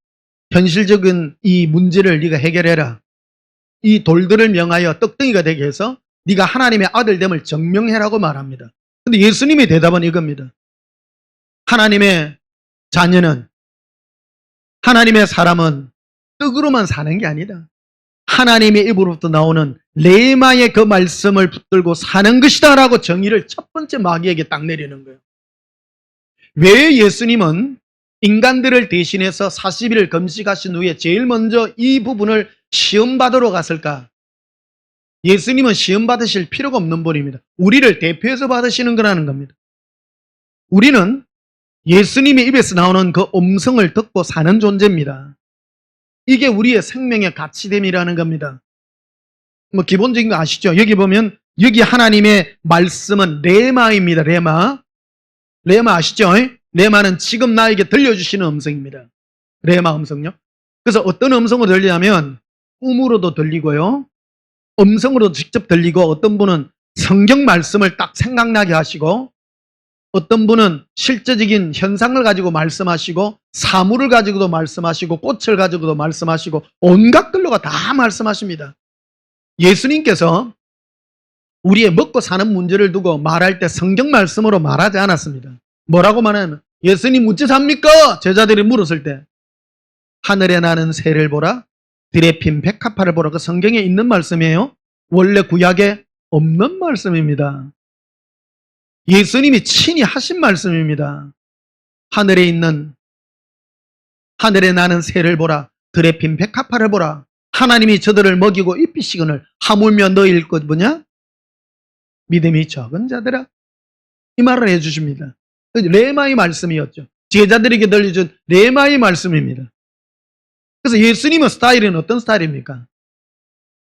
현실적인 이 문제를 네가 해결해라. 이 돌들을 명하여 떡덩이가 되게 해서 네가 하나님의 아들됨을 증명해라고 말합니다. 근데 예수님의 대답은 이겁니다. 하나님의 자녀는, 하나님의 사람은 떡으로만 사는 게 아니다. 하나님의 입으로부터 나오는 레마의 그 말씀을 붙들고 사는 것이다 라고 정의를 첫 번째 마귀에게 딱 내리는 거예요. 왜 예수님은 인간들을 대신해서 40일을 금식하신 후에 제일 먼저 이 부분을 시험 받으러 갔을까? 예수님은 시험 받으실 필요가 없는 분입니다. 우리를 대표해서 받으시는 거라는 겁니다. 우리는 예수님의 입에서 나오는 그 음성을 듣고 사는 존재입니다. 이게 우리의 생명의 가치됨이라는 겁니다. 뭐 기본적인 거 아시죠? 여기 보면 여기 하나님의 말씀은 레마입니다. 레마. 레마 아시죠? 레마는 지금 나에게 들려주시는 음성입니다. 레마 음성요. 그래서 어떤 음성으로 들리냐면 꿈으로도 들리고요. 음성으로도 직접 들리고 어떤 분은 성경 말씀을 딱 생각나게 하시고 어떤 분은 실제적인 현상을 가지고 말씀하시고 사물을 가지고도 말씀하시고 꽃을 가지고도 말씀하시고 온갖 걸로가 다 말씀하십니다. 예수님께서 우리의 먹고 사는 문제를 두고 말할 때 성경 말씀으로 말하지 않았습니다. 뭐라고 말하냐면 예수님 어찌 삽니까? 제자들이 물었을 때 하늘에 나는 새를 보라 들에 핀 백합화를 보라. 그 성경에 있는 말씀이에요. 원래 구약에 없는 말씀입니다. 예수님이 친히 하신 말씀입니다. 하늘에 나는 새를 보라 들에 핀 백합화를 보라. 하나님이 저들을 먹이고 입히시거늘 하물며 너희일 것 뭐냐? 믿음이 적은 자들아. 이 말을 해주십니다. 레마의 말씀이었죠. 제자들에게 들려준 레마의 말씀입니다. 그래서 예수님의 스타일은 어떤 스타일입니까?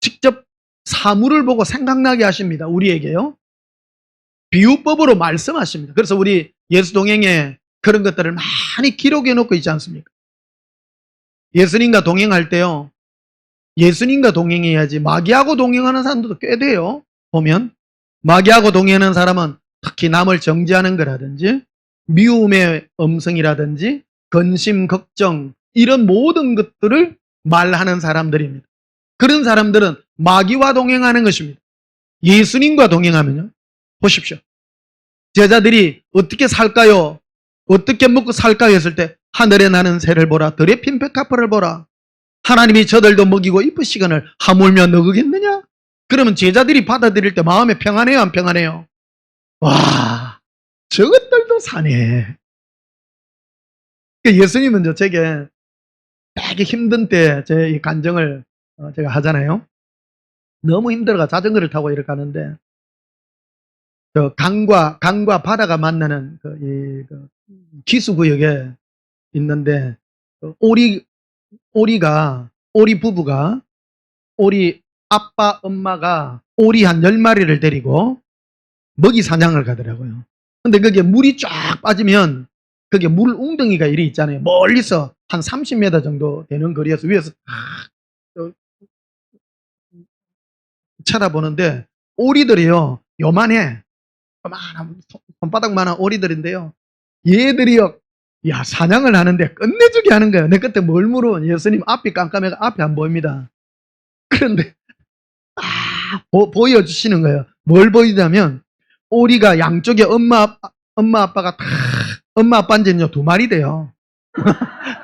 직접 사물을 보고 생각나게 하십니다. 우리에게요. 비유법으로 말씀하십니다. 그래서 우리 예수 동행에 그런 것들을 많이 기록해 놓고 있지 않습니까? 예수님과 동행할 때요. 예수님과 동행해야지 마귀하고 동행하는 사람들도 꽤 돼요. 보면 마귀하고 동행하는 사람은 특히 남을 정죄하는 거라든지 미움의 음성이라든지 근심, 걱정 이런 모든 것들을 말하는 사람들입니다. 그런 사람들은 마귀와 동행하는 것입니다. 예수님과 동행하면요. 보십시오. 제자들이 어떻게 살까요? 어떻게 먹고 살까요? 했을 때 하늘에 나는 새를 보라 들에 핀 백합화를 보라. 하나님이 저들도 먹이고 입으시거늘 하물며 너그겠느냐? 그러면 제자들이 받아들일 때 마음에 평안해요? 안 평안해요? 와, 저것들도 사네. 예수님은 제게 되게 힘든 때 제 이 간증을 제가 하잖아요. 너무 힘들어가 자전거를 타고 이렇게 가는데 저 강과 바다가 만나는 그 기수구역에 있는데 오리 부부가 오리 아빠 엄마가 오리 한 10마리를 데리고 먹이 사냥을 가더라고요. 근데 거기에 물이 쫙 빠지면 거기에 물 웅덩이가 이리 있잖아요. 멀리서 한 30m 정도 되는 거리에서 위에서 쳐다보는데 오리들이요 요만해. 요만한 손바닥만한 오리들인데요. 얘들이요 야 사냥을 하는데 끝내주게 하는 거예요. 내 그때 뭘 물어? 예수님 앞이 깜깜해가 앞이 안 보입니다. 그런데 보여주시는 거예요. 뭘 보이냐면 오리가 양쪽에 엄마 아빠가 다 엄마 아빠인지는요 2마리 돼요.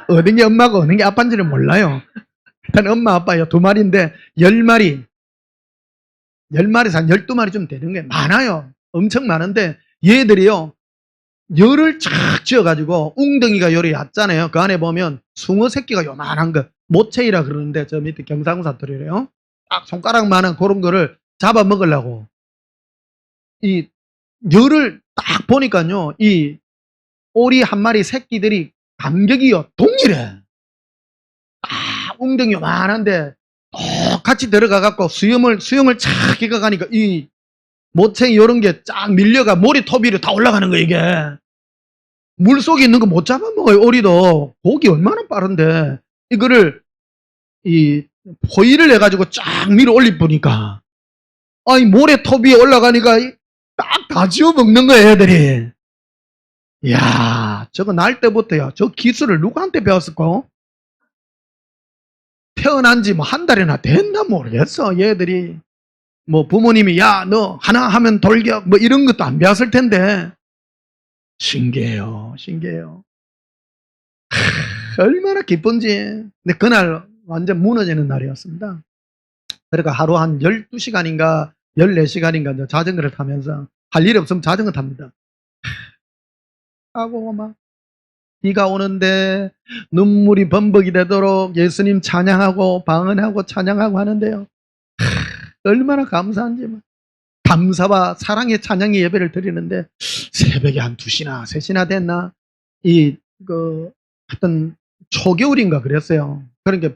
어느 게 엄마고 어느 게 아빠인지는 몰라요. 일단 엄마 아빠요 2마리인데 10마리에서 한 12마리 좀 되는 게 많아요. 엄청 많은데 얘들이요 열을 쫙 지어가지고 웅덩이가 열이 얕잖아요. 그 안에 보면 숭어 새끼가 요만한 거 모체이라 그러는데 저 밑에 경상도 사투리래요. 딱 손가락만한 그런 거를 잡아먹으려고 이 열을 딱 보니까요 이 오리 한 마리 새끼들이 간격이요 동일해. 웅덩이 요만한데 똑같이 들어가갖고 수영을 착 기어가니까 이 모챙이 이런 게 쫙 밀려가 모래톱 위로 다 올라가는 거 이게. 물속에 있는 거 못 잡아먹어요. 오리도 고기 얼마나 빠른데 이거를 이 포위를 해가지고 쫙 밀어 올릴 보니까 아이 모래톱 위에 올라가니까 딱 다 지워먹는 거예요 애들이. 이야 저거 날 때부터야 저 기술을 누구한테 배웠을까? 태어난 지 뭐 한 달이나 됐나 모르겠어. 얘들이 뭐 부모님이 야 너 하나 하면 돌격 뭐 이런 것도 안 배웠을 텐데 신기해요. 얼마나 기쁜지. 근데 그날 완전 무너지는 날이었습니다. 그러니까 하루 한 12시간인가 14시간인가 자전거를 타면서 할 일 없으면 자전거 탑니다. 하고 막 비가 오는데 눈물이 범벅이 되도록 예수님 찬양하고 방언하고 찬양하고 하는데요. 얼마나 감사한지. 감사와 사랑의 찬양의 예배를 드리는데 새벽에 한 2시나 3시나 됐나? 하여튼 초겨울인가 그랬어요. 그러니까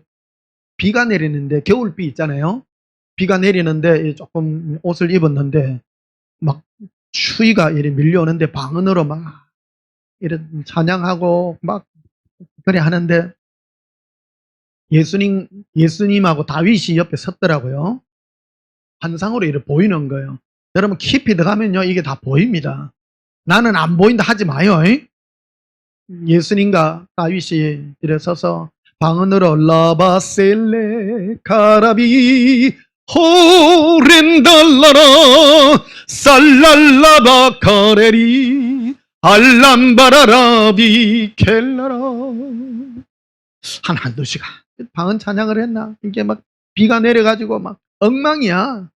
비가 내리는데 겨울비 있잖아요. 비가 내리는데 조금 옷을 입었는데 막 추위가 이렇게 밀려오는데 방언으로 막 이런 찬양하고 막 그래 하는데 예수님하고 다윗이 옆에 섰더라고요. 환상으로 이렇게 보이는 거예요. 여러분 깊이 들어가면요 이게 다 보입니다. 나는 안 보인다 하지 마요. 예수님과 다윗이 이래 서서 방언으로 라바셀레 카라비 호렌달라라 살랄라바 카레리 알람바라라비 켈라라 한두 시간 방언 찬양을 했나? 이게 막 비가 내려가지고 막 엉망이야.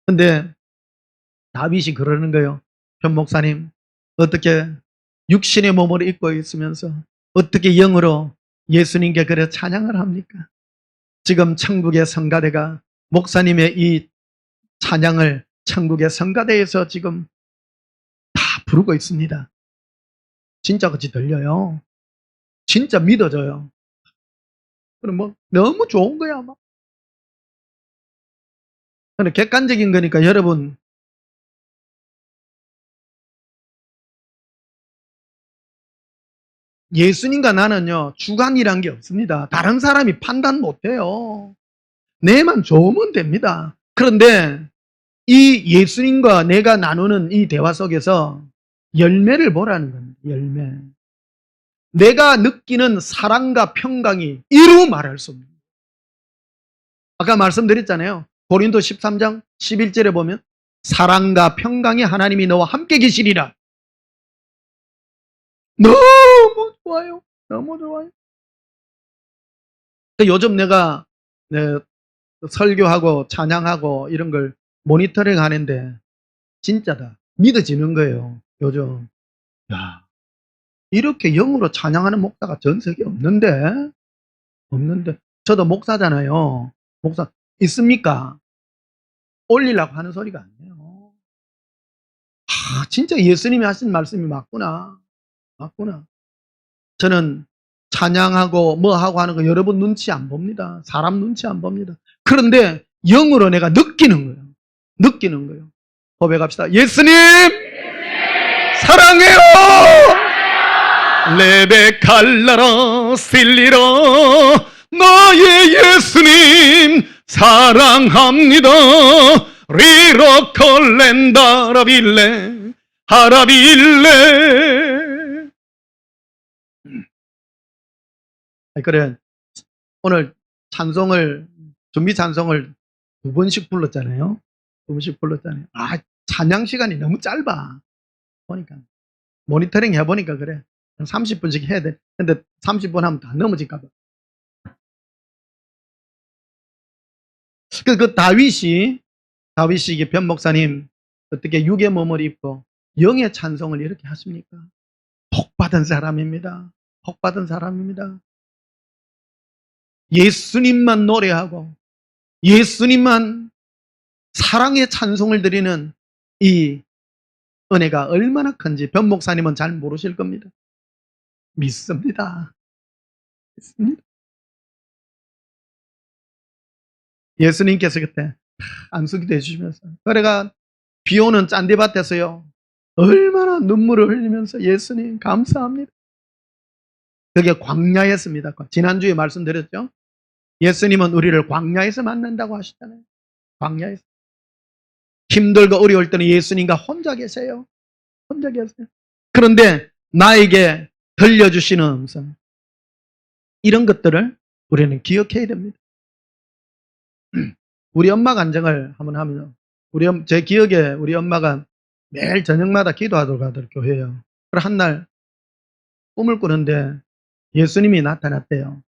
근데 다윗이 그러는 거예요. 현 목사님 어떻게 육신의 몸을 입고 있으면서 어떻게 영으로 예수님께 그래 찬양을 합니까? 지금 천국의 성가대가 목사님의 이 찬양을 천국의 성가대에서 지금 다 부르고 있습니다. 진짜 같이 들려요. 진짜 믿어져요. 그럼 뭐 너무 좋은 거야 막. 근데 객관적인 거니까 여러분 예수님과 나는요 주관이란 게 없습니다. 다른 사람이 판단 못해요. 내만 좋으면 됩니다. 그런데 이 예수님과 내가 나누는 이 대화 속에서 열매를 보라는 겁니다. 열매. 내가 느끼는 사랑과 평강이 이루 말할 수 없는. 아까 말씀드렸잖아요. 고린도 13장 11절에 보면 사랑과 평강이 하나님이 너와 함께 계시리라. 너무 좋아요. 너무 좋아요. 요즘 내가 설교하고 찬양하고 이런 걸 모니터링 하는데 진짜다. 믿어지는 거예요. 요즘. 야, 이렇게 영으로 찬양하는 목사가 전 세계에 없는데. 저도 목사잖아요. 목사 있습니까? 올리려고 하는 소리가 아니에요. 진짜 예수님이 하신 말씀이 맞구나. 저는 찬양하고 뭐 하고 하는 거 여러분 눈치 안 봅니다. 사람 눈치 안 봅니다. 그런데 영으로 내가 느끼는 거예요. 고백합시다. 예수님 사랑해요. 레베칼라라 실리라 나의 예수님 사랑합니다. 리로콜렌다라빌레 하라빌레. 그래 오늘 준비 찬송을 2번씩 불렀잖아요. 찬양 시간이 너무 짧아. 보니까 모니터링 해보니까 그래 30분씩 해야 돼. 근데 30분 하면 다 넘어질까 봐. 그 다윗이 이게 변 목사님 어떻게 육의 몸을 입고 영의 찬송을 이렇게 하십니까? 복받은 사람입니다. 예수님만 노래하고 예수님만 사랑의 찬송을 드리는 이 은혜가 얼마나 큰지 변 목사님은 잘 모르실 겁니다. 믿습니다. 예수님께서 그때 안수기도 해주시면서 그래가 비 오는 짠디밭에서요 얼마나 눈물을 흘리면서 예수님 감사합니다. 그게 광야였습니다. 지난주에 말씀드렸죠. 예수님은 우리를 광야에서 만난다고 하시잖아요. 광야에서 힘들고 어려울 때는 예수님과 혼자 계세요. 그런데 나에게 들려주시는 음성, 이런 것들을 우리는 기억해야 됩니다. 우리 엄마 간증을 한번 하면요. 제 기억에 우리 엄마가 매일 저녁마다 기도하러 가더라고요, 교회요. 그래서 한날 꿈을 꾸는데 예수님이 나타났대요.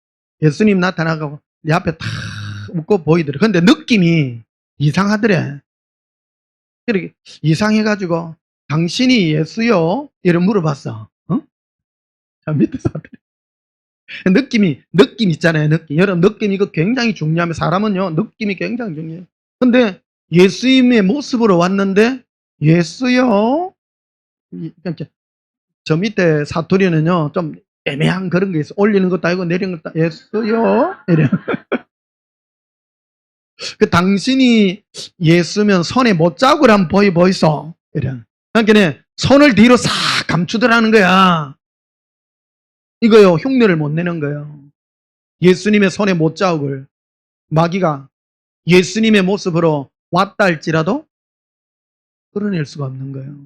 예수님 나타나고 내 앞에 탁 웃고 보이더래. 근데 느낌이 이상하더래. 이렇게 이상해가지고 당신이 예수요? 이렇게 물어봤어. 밑에 사투리. 느낌 있잖아요, 느낌. 여러분, 느낌 이거 굉장히 중요하면 사람은요, 느낌이 굉장히 중요해요. 근데 예수님의 모습으로 왔는데, 예수요? 이렇게 저 밑에 사투리는요, 좀 애매한 그런 게 있어. 올리는 것도 아니고 내리는 것도 아니고, 예수요? 이래. 그 당신이 예수면 손에 못자국을 한번 보이소. 이래. 그러니까 손을 뒤로 싹 감추더라는 거야. 이거요, 흉내를 못 내는 거예요. 예수님의 손에 못자국을 마귀가 예수님의 모습으로 왔다 할지라도 끌어낼 수가 없는 거예요.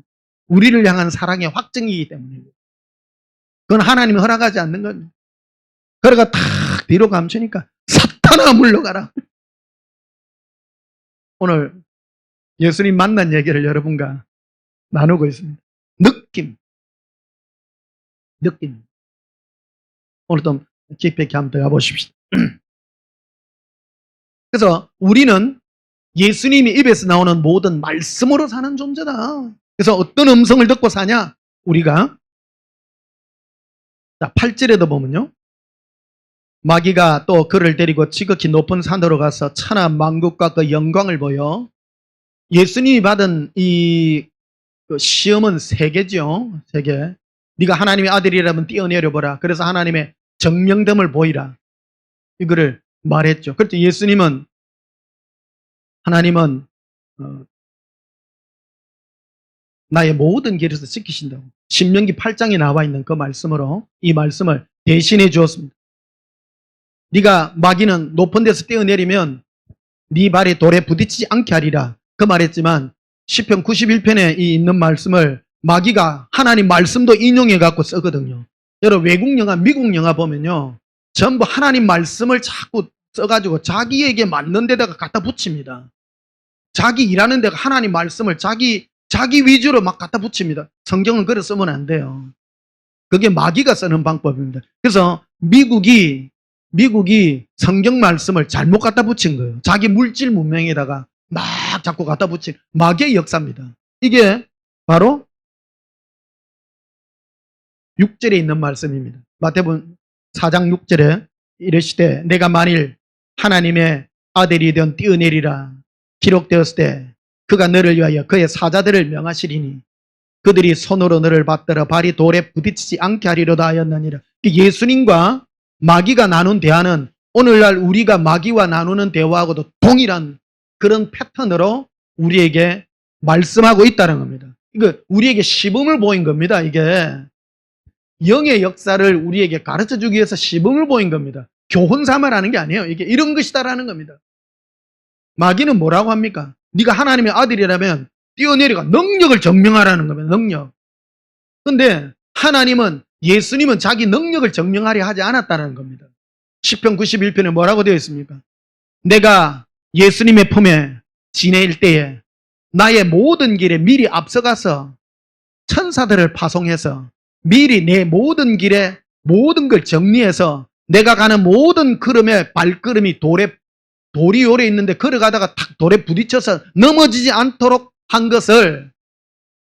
우리를 향한 사랑의 확증이기 때문에. 그건 하나님이 허락하지 않는 겁니다. 그러가 탁 뒤로 감추니까 사탄아 물러가라. 오늘 예수님 만난 얘기를 여러분과 나누고 있습니다. 느낌. 오늘 좀 깊이 한번 들어가 보십시오. 그래서 우리는 예수님이 입에서 나오는 모든 말씀으로 사는 존재다. 그래서 어떤 음성을 듣고 사냐? 우리가 자, 8절에도 보면요. 마귀가 또 그를 데리고 지극히 높은 산으로 가서 천하 만국과 그 영광을 보여. 예수님이 받은 이 시험은 3개죠. 3개. 네가 하나님의 아들이라면 뛰어내려보라. 그래서 하나님의 정명됨을 보이라. 이거를 말했죠. 그렇죠. 하나님은 나의 모든 길에서 지키신다고. 신명기 8장에 나와 있는 그 말씀으로 이 말씀을 대신해 주었습니다. 네가 마귀는 높은 데서 뛰어내리면 네 발이 돌에 부딪히지 않게 하리라. 그 말했지만 시편 91편에 이 있는 말씀을 마귀가 하나님 말씀도 인용해 갖고 쓰거든요. 여러분 외국 영화, 미국 영화 보면요. 전부 하나님 말씀을 자꾸 써가지고 자기에게 맞는 데다가 갖다 붙입니다. 자기 일하는 데가 하나님 말씀을 자기 위주로 막 갖다 붙입니다. 성경은 그래 쓰면 안 돼요. 그게 마귀가 쓰는 방법입니다. 그래서 미국이 성경 말씀을 잘못 갖다 붙인 거예요. 자기 물질 문명에다가 막 자꾸 갖다 붙인 마귀의 역사입니다. 이게 바로 6절에 있는 말씀입니다. 마태복음 4장 6절에 이르시되 내가 만일 하나님의 아들이든 뛰어내리라 기록되었을 때 그가 너를 위하여 그의 사자들을 명하시리니 그들이 손으로 너를 받들어 발이 돌에 부딪히지 않게 하리로다 하였느니라. 예수님과 마귀가 나눈 대화는 오늘날 우리가 마귀와 나누는 대화하고도 동일한 그런 패턴으로 우리에게 말씀하고 있다는 겁니다. 이거 우리에게 시범을 보인 겁니다. 이게 영의 역사를 우리에게 가르쳐주기 위해서 시범을 보인 겁니다. 교훈 삼아라는 게 아니에요. 이게 이런 것이다라는 겁니다. 마귀는 뭐라고 합니까? 네가 하나님의 아들이라면 뛰어내려가 능력을 증명하라는 겁니다. 능력. 근데 예수님은 자기 능력을 증명하려 하지 않았다는 겁니다. 시편 91편에 뭐라고 되어 있습니까? 내가 예수님의 품에 지내일 때에 나의 모든 길에 미리 앞서가서 천사들을 파송해서 미리 내 모든 길에 모든 걸 정리해서 내가 가는 모든 걸음에 발걸음이 돌이 오래 있는데 걸어가다가 탁 돌에 부딪혀서 넘어지지 않도록 한 것을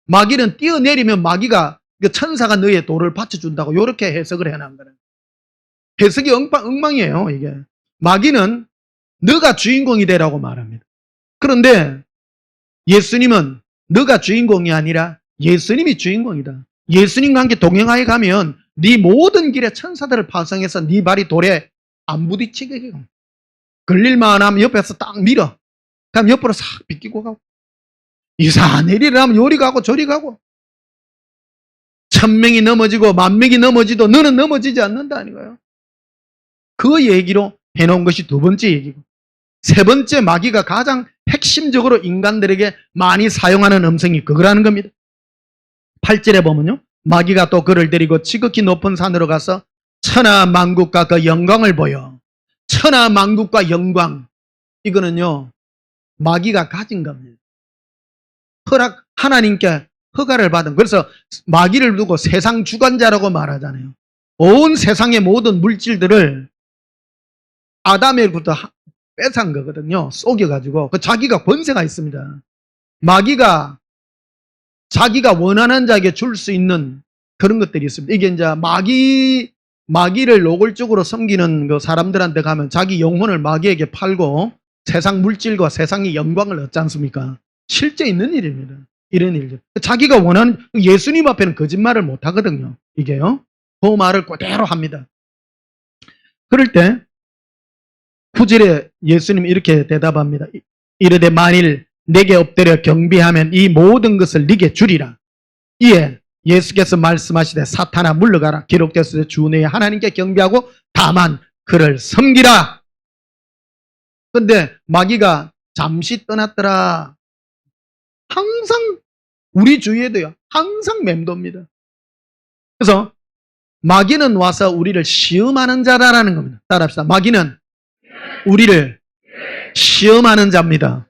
마귀는 뛰어내리면 마귀가 천사가 너의 돌을 받쳐준다고 이렇게 해석을 해놓은 거예요. 해석이 엉망이에요. 이게 마귀는 너가 주인공이 되라고 말합니다. 그런데 예수님은 너가 주인공이 아니라 예수님이 주인공이다. 예수님과 함께 동행하여 가면 네 모든 길에 천사들을 파송해서 네 발이 돌에 안 부딪히게 해요. 걸릴만 하면 옆에서 딱 밀어. 그럼 옆으로 싹 비끼고 가고. 이상한 일이 일어나면 요리 가고 저리 가고. 1000명이 넘어지고 10,000명이 넘어지도 너는 넘어지지 않는다는 거예요. 그 얘기로 해놓은 것이 두 번째 얘기고. 세 번째 마귀가 가장 핵심적으로 인간들에게 많이 사용하는 음성이 그거라는 겁니다. 8절에 보면요. 마귀가 또 그를 데리고 지극히 높은 산으로 가서 천하 만국과 그 영광을 보여. 천하 만국과 영광. 이거는요. 마귀가 가진 겁니다. 하나님께 허가를 받은. 그래서 마귀를 두고 세상 주관자라고 말하잖아요. 온 세상의 모든 물질들을 아담에부터 뺏은 거거든요. 속여가지고. 그 자기가 권세가 있습니다. 마귀가 자기가 원하는 자에게 줄 수 있는 그런 것들이 있습니다. 이게 이제 마귀를 노골적으로 섬기는 그 사람들한테 가면 자기 영혼을 마귀에게 팔고 세상 물질과 세상의 영광을 얻지 않습니까? 실제 있는 일입니다. 이런 일들. 자기가 원하는, 예수님 앞에는 거짓말을 못 하거든요. 이게요. 그 말을 그대로 합니다. 그럴 때 9절에 예수님 이렇게 대답합니다. 이르되 만일 내게 엎드려 경배하면 이 모든 것을 네게 주리라. 이에 예수께서 말씀하시되 사탄아 물러가라. 기록되었으되 주 너의 하나님께 경배하고 다만 그를 섬기라. 근데 마귀가 잠시 떠났더라. 항상 우리 주위에도요. 항상 맴돕니다. 그래서 마귀는 와서 우리를 시험하는 자라는 겁니다. 따라합시다. 마귀는 우리를 시험하는 자입니다.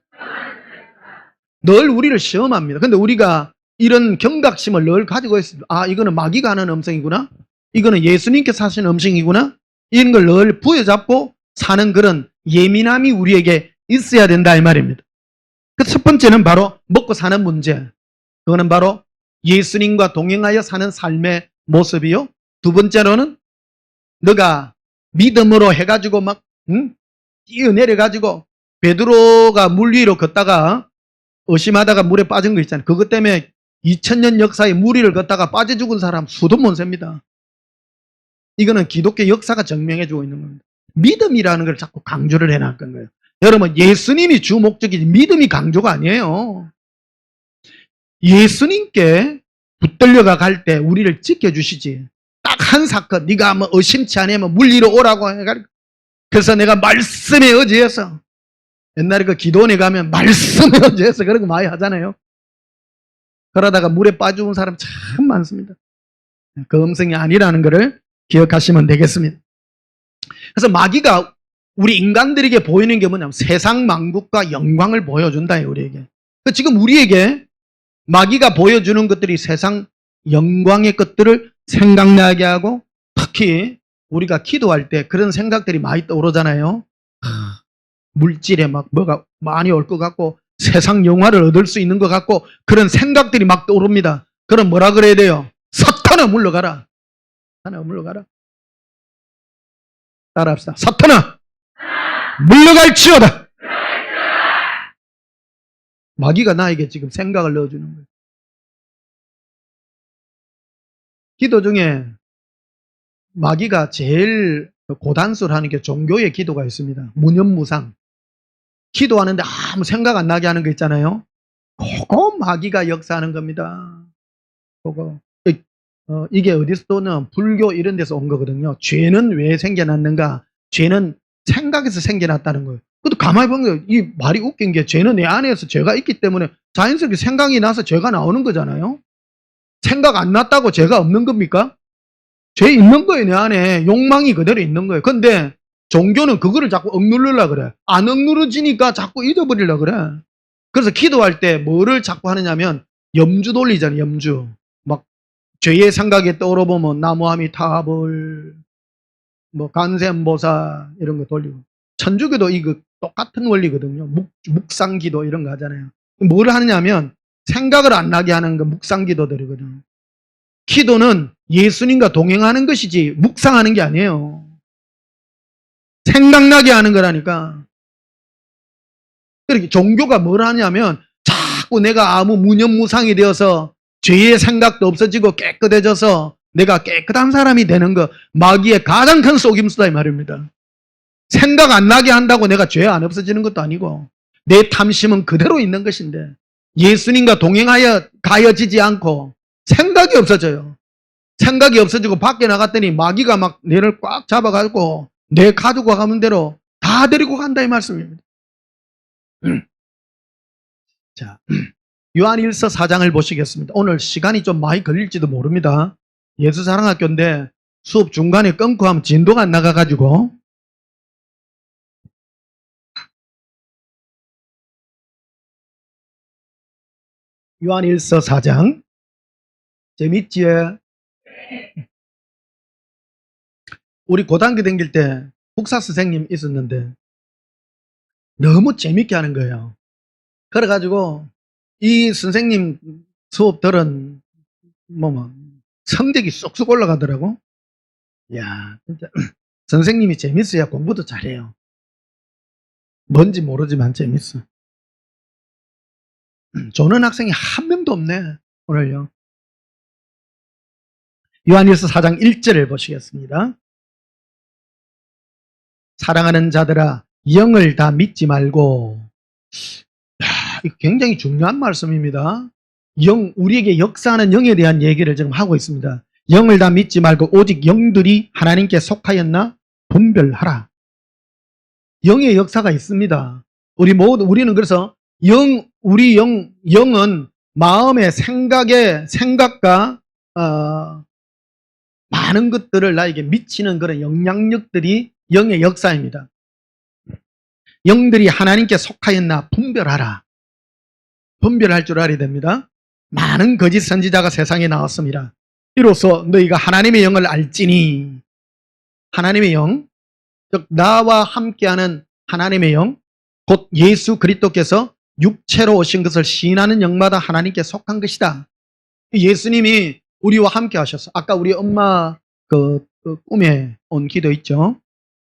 늘 우리를 시험합니다. 근데 우리가 이런 경각심을 늘 가지고 있습니다. 아, 이거는 마귀가 하는 음성이구나. 이거는 예수님께서 하시는 음성이구나. 이런 걸 늘 부여잡고 사는 그런 예민함이 우리에게 있어야 된다 이 말입니다. 그 첫 번째는 바로 먹고 사는 문제. 그거는 바로 예수님과 동행하여 사는 삶의 모습이요. 두 번째로는 너가 믿음으로 해가지고 막 뛰어내려가지고 베드로가 물 위로 걷다가 의심하다가 물에 빠진 거 있잖아요. 그것 때문에 2000년 역사에 물 위를 걷다가 빠져 죽은 사람 수도 못 셉니다. 이거는 기독교 역사가 증명해주고 있는 겁니다. 믿음이라는 걸 자꾸 강조를 해놨던 거예요. 여러분, 예수님이 주 목적이지 믿음이 강조가 아니에요. 예수님께 붙들려가 갈 때 우리를 지켜주시지. 딱 한 사건, 네가 뭐 의심치 않으면 물 위로 오라고 해가지고. 그래서 내가 말씀에 의지해서, 옛날에 그 기도원에 가면 말씀에 의지해서 그런 거 많이 하잖아요. 그러다가 물에 빠져온 사람 참 많습니다. 그 음성이 아니라는 것을 기억하시면 되겠습니다. 그래서 마귀가 우리 인간들에게 보이는 게 뭐냐면 세상 만국과 영광을 보여준다, 우리에게. 지금 우리에게 마귀가 보여주는 것들이 세상 영광의 것들을 생각나게 하고, 특히 우리가 기도할 때 그런 생각들이 많이 떠오르잖아요. 물질에 막 뭐가 많이 올 것 같고 세상 영화를 얻을 수 있는 것 같고 그런 생각들이 막 떠오릅니다. 그럼 뭐라 그래야 돼요? 사탄아 물러가라. 사탄아 물러가라. 따라합시다. 사탄아 물러갈지어다. 마귀가 나에게 지금 생각을 넣어주는 거예요. 기도 중에 마귀가 제일 고단수를 하는 게 종교의 기도가 있습니다. 무념무상. 기도하는데 아무 생각 안 나게 하는 거 있잖아요. 그거 마귀가 역사하는 겁니다. 그거. 이게 어디서는 불교 이런 데서 온 거거든요. 죄는 왜 생겨났는가? 죄는 생각에서 생겨났다는 거예요. 그것도 가만히 보면 이 말이 웃긴 게 죄는 내 안에서 죄가 있기 때문에 자연스럽게 생각이 나서 죄가 나오는 거잖아요. 생각 안 났다고 죄가 없는 겁니까? 죄 있는 거예요. 내 안에 욕망이 그대로 있는 거예요. 근데 종교는 그거를 자꾸 억누르려고 그래. 안 억누러지니까 자꾸 잊어버리려고 그래. 그래서 기도할 때 뭐를 자꾸 하느냐면 염주 돌리잖아요. 염주. 막 죄의 생각에 떠오르면 나무아미 타불, 뭐 간센보사 이런 거 돌리고. 천주교도 이거 똑같은 원리거든요. 묵상기도 이런 거 하잖아요. 뭘 하느냐면 생각을 안 나게 하는 거 묵상기도들이거든요. 기도는 예수님과 동행하는 것이지 묵상하는 게 아니에요. 생각나게 하는 거라니까. 그렇게 종교가 뭘 하냐면 자꾸 내가 아무 무념무상이 되어서 죄의 생각도 없어지고 깨끗해져서 내가 깨끗한 사람이 되는 거, 마귀의 가장 큰 속임수다 이 말입니다. 생각 안 나게 한다고 내가 죄 안 없어지는 것도 아니고 내 탐심은 그대로 있는 것인데 예수님과 동행하여 가여지지 않고 생각이 없어져요. 생각이 없어지고 밖에 나갔더니 마귀가 막 내를 꽉 잡아가지고 내 가지고 가는 대로 다 데리고 간다 이 말씀입니다. 자, 요한일서 4장을 보시겠습니다. 오늘 시간이 좀 많이 걸릴지도 모릅니다. 예수사랑학교인데 수업 중간에 끊고 하면 진도가 안 나가가지고. 요한일서 4장. 재밌지요? 우리 고등학교 다닐 때 국사 선생님 있었는데 너무 재밌게 하는 거예요. 그래가지고 이 선생님 수업 들은 성적이 쏙쏙 올라가더라고. 야, 진짜 선생님이 재밌어야 공부도 잘해요. 뭔지 모르지만 재밌어. 조는 학생이 한 명도 없네, 오늘요. 요한일서 4장 1절을 보시겠습니다. 사랑하는 자들아, 영을 다 믿지 말고. 이거 굉장히 중요한 말씀입니다. 우리에게 역사하는 영에 대한 얘기를 지금 하고 있습니다. 영을 다 믿지 말고 오직 영들이 하나님께 속하였나 분별하라. 영의 역사가 있습니다. 우리는 그래서 영은 마음의 생각과 많은 것들을 나에게 미치는 그런 영향력들이 영의 역사입니다. 영들이 하나님께 속하였나 분별하라. 분별할 줄 알아야 됩니다. 많은 거짓 선지자가 세상에 나왔습니다. 이로써 너희가 하나님의 영을 알지니, 하나님의 영, 즉 나와 함께하는 하나님의 영, 곧 예수 그리스도께서 육체로 오신 것을 시인하는 영마다 하나님께 속한 것이다. 예수님이 우리와 함께 하셨어. 아까 우리 엄마 그 꿈에 온 기도 있죠.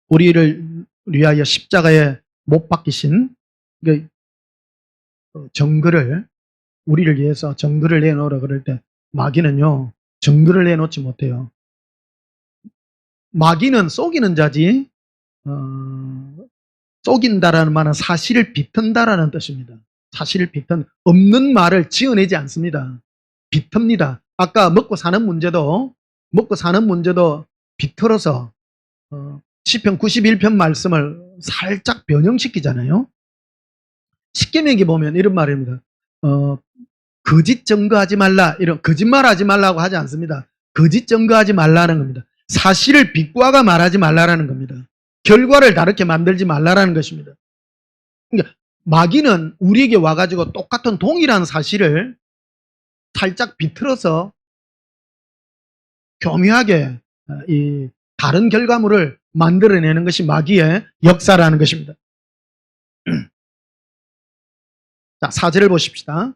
우리를 위하여 십자가에 못 박히신 정글을, 우리를 위해서 정글을 내놓으라 그럴 때 마귀는요, 정글을 내놓지 못해요. 마귀는 속이는 자지, 속인다라는 말은 사실을 비튼다라는 뜻입니다. 사실을 없는 말을 지어내지 않습니다. 비틉니다. 아까 먹고 사는 문제도 비틀어서 시편 91편 말씀을 살짝 변형시키잖아요. 십계명에 보면 이런 말입니다. 거짓 증거하지 말라, 이런 거짓말하지 말라고 하지 않습니다. 거짓 증거하지 말라는 겁니다. 사실을 비꼬아가 말하지 말라라는 겁니다. 결과를 다르게 만들지 말라라는 것입니다. 그러니까 마귀는 우리에게 와가지고 똑같은 동일한 사실을 살짝 비틀어서 교묘하게 이 다른 결과물을 만들어내는 것이 마귀의 역사라는 것입니다. 자, 4절을 보십시다.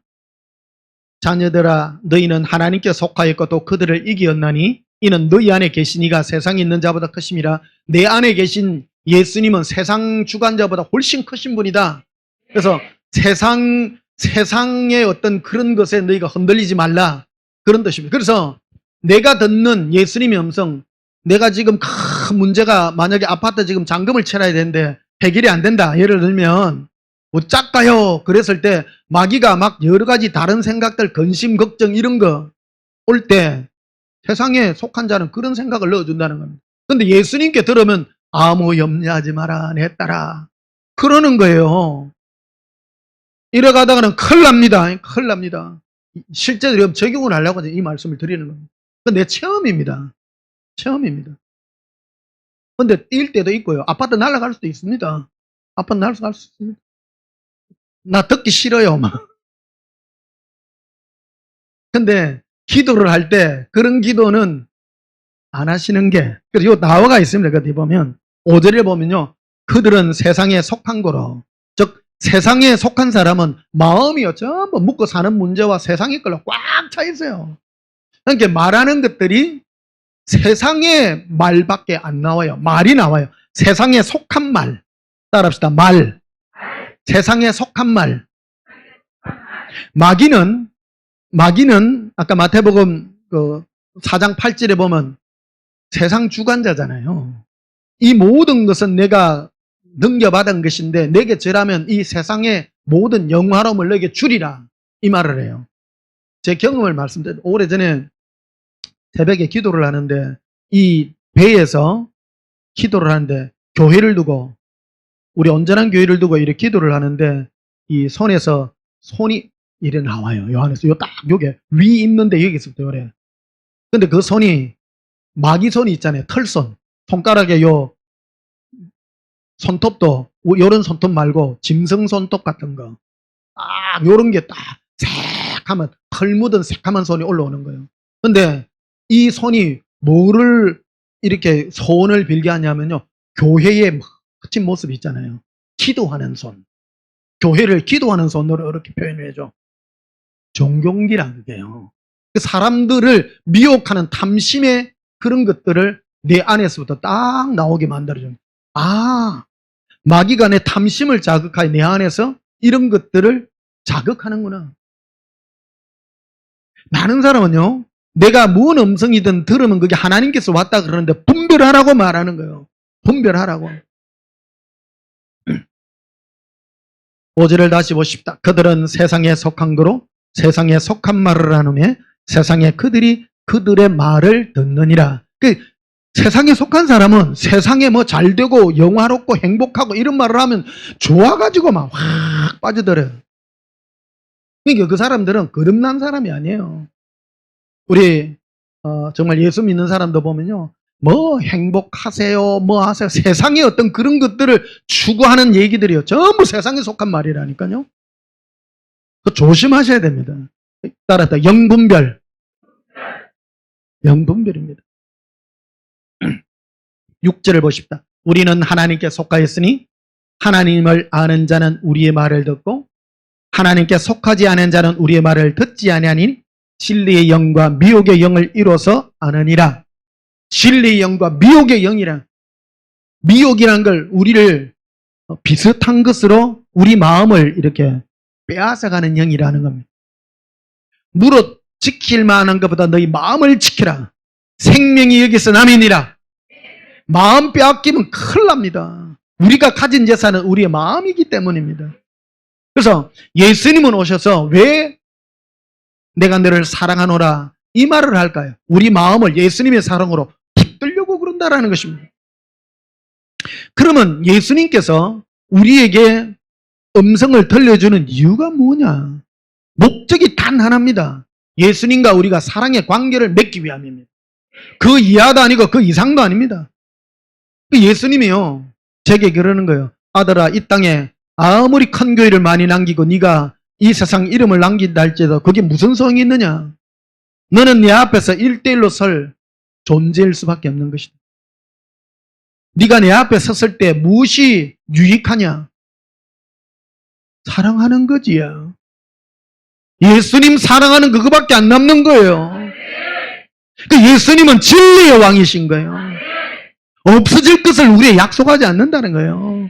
자녀들아, 너희는 하나님께 속하였고 또 그들을 이기었나니 이는 너희 안에 계신 이가 세상에 있는 자보다 크심이라. 내 안에 계신 예수님은 세상 주관자보다 훨씬 크신 분이다. 그래서 세상의 어떤 그런 것에 너희가 흔들리지 말라, 그런 뜻입니다. 그래서 내가 듣는 예수님의 음성, 내가 지금 큰 문제가, 만약에 아파트 지금 잔금을 치러야 되는데 해결이 안 된다, 예를 들면 어쩔까요? 그랬을 때 마귀가 막 여러 가지 다른 생각들, 근심, 걱정 이런 거 올 때 세상에 속한 자는 그런 생각을 넣어준다는 겁니다. 그런데 예수님께 들으면 아무 염려하지 마라, 내 딸아, 그러는 거예요. 이래가다가는 큰일 납니다. 실제로 적용을 하려고 이 말씀을 드리는 겁니다. 내 체험입니다. 근데 뛸 때도 있고요. 아파트 날아갈 수도 있습니다. 아파트 날아갈 수 있습니다. 나 듣기 싫어요, 막. 근데 기도를 할 때 그런 기도는 안 하시는 게, 그래서 요 나와가 있습니다. 거기 보면 5절에 보면요, 그들은 세상에 속한 거로, 즉 세상에 속한 사람은 마음이요 전부 묻고 사는 문제와 세상의 걸로 꽉 차 있어요. 그러니까 말하는 것들이 세상의 말밖에 안 나와요. 말이 나와요. 세상에 속한 말. 따라합시다. 말. 세상에 속한 말. 마귀는 아까 마태복음 4장 8절에 보면 세상 주관자잖아요. 이 모든 것은 내가 넘겨받은 것인데 내게 절하면 이 세상의 모든 영화로움을 너에게 주리라, 이 말을 해요. 제 경험을 말씀드려요. 오래전에 새벽에 기도를 하는데, 이 배에서 기도를 하는데 교회를 두고, 우리 온전한 교회를 두고 이렇게 기도를 하는데 이 손에서 손이 이래 나와요. 요한에서 요게 위 있는데 여기서부터 요래. 근데 그 손이 마귀 손이 있잖아요. 털손. 손가락에 요 손톱도 요런 손톱 말고 짐승 손톱 같은 거, 딱 요런 게 딱 새카만 털 묻은 새카만 손이 올라오는 거예요. 근데 이 손이 뭐를 이렇게 손을 빌게 하냐면요, 교회의 멋진 모습이 있잖아요. 기도하는 손. 교회를 기도하는 손으로 이렇게 표현을 해줘. 종교기라 그게요. 그 사람들을 미혹하는 탐심의 그런 것들을 내 안에서부터 딱 나오게 만들어줍니다. 아, 마귀가 내 탐심을 자극하여 내 안에서 이런 것들을 자극하는구나. 많은 사람은요, 내가 무슨 음성이든 들으면 그게 하나님께서 왔다 그러는데 분별하라고 말하는 거예요. 분별하라고. 5절을 다시 보십시다. 그들은 세상에 속한 거로 세상에 속한 말을 하느며 세상에 그들의 말을 듣느니라. 세상에 속한 사람은 세상에 뭐 잘되고 영화롭고 행복하고 이런 말을 하면 좋아가지고 막 확 빠져들어요. 그러니까 그 사람들은 거듭난 사람이 아니에요. 우리 정말 예수 믿는 사람도 보면요, 뭐 행복하세요, 뭐 하세요, 세상의 어떤 그런 것들을 추구하는 얘기들이요, 전부 세상에 속한 말이라니까요. 조심하셔야 됩니다. 따라서 영분별입니다. 6절을 보십시다. 우리는 하나님께 속하였으니 하나님을 아는 자는 우리의 말을 듣고 하나님께 속하지 않은 자는 우리의 말을 듣지 아니하니 진리의 영과 미혹의 영을 이뤄서 아느니라. 진리의 영과 미혹의 영이라. 미혹이란 걸 우리를 비슷한 것으로 우리 마음을 이렇게 빼앗아가는 영이라는 겁니다. 무릇 지킬 만한 것보다 너희 마음을 지키라. 생명이 여기서 남이니라. 마음 빼앗기면 큰일 납니다. 우리가 가진 재산은 우리의 마음이기 때문입니다. 그래서 예수님은 오셔서 왜 내가 너를 사랑하노라 이 말을 할까요? 우리 마음을 예수님의 사랑으로 붙들려고 그런다라는 것입니다. 그러면 예수님께서 우리에게 음성을 들려주는 이유가 뭐냐? 목적이 단 하나입니다. 예수님과 우리가 사랑의 관계를 맺기 위함입니다. 그 이하도 아니고 그 이상도 아닙니다. 예수님이요, 제게 그러는 거예요. 아들아, 이 땅에 아무리 큰 교회를 많이 남기고 네가 이 세상 이름을 남긴다 할지라도 그게 무슨 소용이 있느냐? 너는 내 앞에서 1대1로 설 존재일 수밖에 없는 것이다. 네가 내 앞에 섰을 때 무엇이 유익하냐? 사랑하는 거지요. 예수님 사랑하는 그거밖에 안 남는 거예요. 예수님은 진리의 왕이신 거예요. 없어질 것을 우리에 약속하지 않는다는 거예요.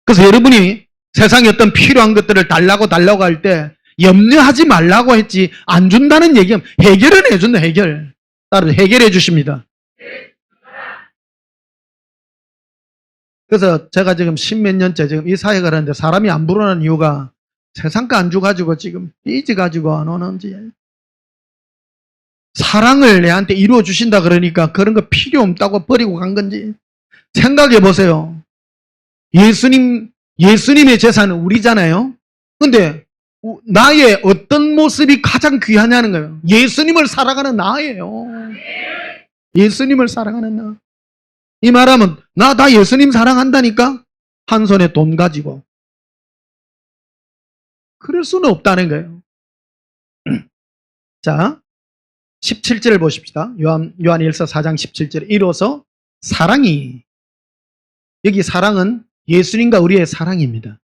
그래서 여러분이 세상에 어떤 필요한 것들을 달라고 할 때 염려하지 말라고 했지 안 준다는 얘기는 해결은 해준다. 해결. 따라서 해결해 주십니다. 그래서 제가 지금 10몇 년째 지금 이 사역을 하는데 사람이 안 불어나는 이유가 세상 거 안 줘가지고 지금 삐져가지고 안 오는지, 사랑을 내한테 이루어 주신다 그러니까 그런 거 필요 없다고 버리고 간 건지 생각해 보세요. 예수님의 재산은 우리잖아요. 근데 나의 어떤 모습이 가장 귀하냐는 거예요. 예수님을 사랑하는 나예요. 예수님을 사랑하는 나. 이 말하면 나 예수님 사랑한다니까? 한 손에 돈 가지고. 그럴 수는 없다는 거예요. 자, 17절을 보십시다. 요한일서 4장 17절. 이로써 사랑이, 여기 사랑은 예수님과 우리의 사랑입니다.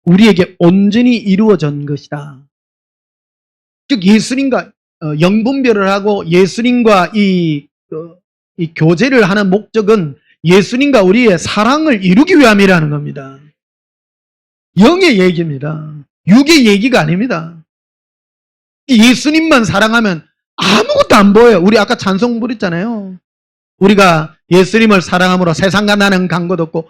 우리에게 온전히 이루어진 것이다. 즉 예수님과 영분별을 하고 예수님과 이 교제를 하는 목적은 예수님과 우리의 사랑을 이루기 위함이라는 겁니다. 영의 얘기입니다. 육의 얘기가 아닙니다. 예수님만 사랑하면 아무것도 안 보여요. 우리 아까 찬송 부르잖아요. 우리가 예수님을 사랑함으로 세상과 나는 간 것 없고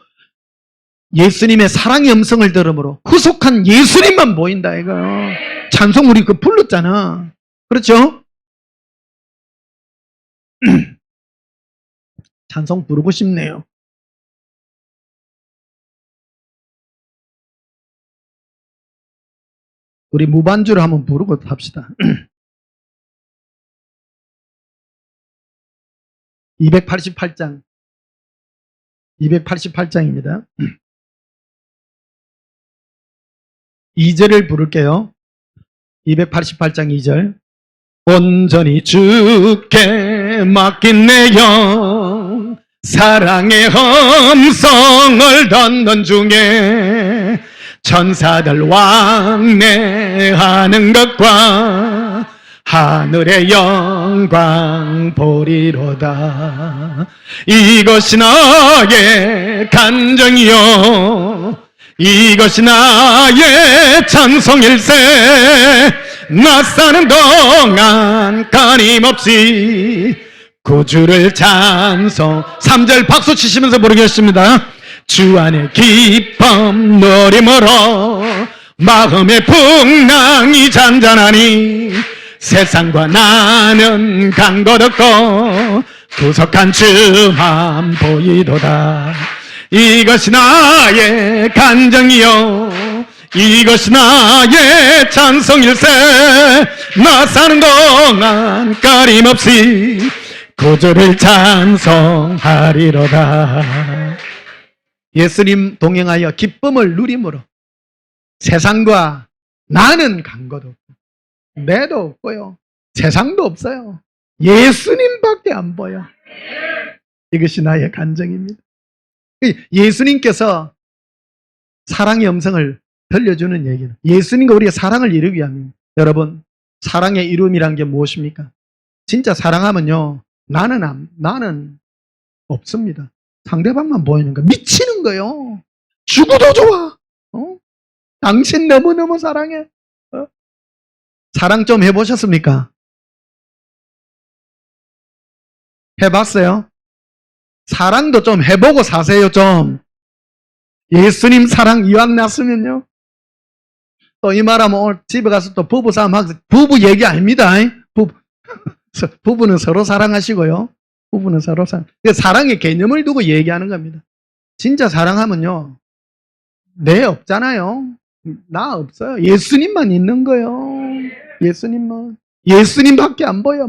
예수님의 사랑의 음성을 들음으로 후속한 예수님만 보인다 이거요. 찬송 우리 그 불렀잖아. 그렇죠? 찬송 부르고 싶네요. 우리 무반주를 한번 부르고 합시다. 288장 288장입니다. 2절을 부를게요. 288장 2절. 온전히 주께 맡긴 내 영 사랑의 음성을 듣는 중에 천사들 왕래하는 것과 하늘의 영광 보리로다. 이것이 나의 간정이요 이것이 나의 찬송일세. 나 사는 동안 끊임없이 구주를 찬송. 3절 박수 치시면서 부르겠습니다. 주 안에 기쁨 누림으로 마음의 풍랑이 잔잔하니 세상과 나는 간 것 없고 구속한 주만 보이도다. 이것이 나의 간정이요 이것이 나의 찬송일세. 나 사는 동안 끊임없이 구주를 찬송하리로다. 예수님 동행하여 기쁨을 누림으로 세상과 나는 간 것 없고 내도 없고요 세상도 없어요. 예수님밖에 안 보여. 이것이 나의 간정입니다. 예수님께서 사랑의 음성을 들려주는 얘기는 예수님과 우리의 사랑을 이루기 위함입니다. 여러분, 사랑의 이름이란 게 무엇입니까? 진짜 사랑하면요 나는 없습니다. 상대방만 보이는 거 미치는 거요. 죽어도 좋아. 당신 너무너무 사랑해. 사랑 좀 해보셨습니까? 해봤어요? 사랑도 좀 해보고 사세요. 좀 예수님 사랑 이왕 났으면요 또 이 말하면 오늘 집에 가서 또 부부 싸움 하고 부부 얘기 아닙니다. 부부는 서로 사랑하시고요 부부는 서로 사랑의 개념을 두고 얘기하는 겁니다. 진짜 사랑하면요 내 없잖아요. 나 없어요. 예수님만 있는 거예요. 예수님만. 예수님밖에 안 보여.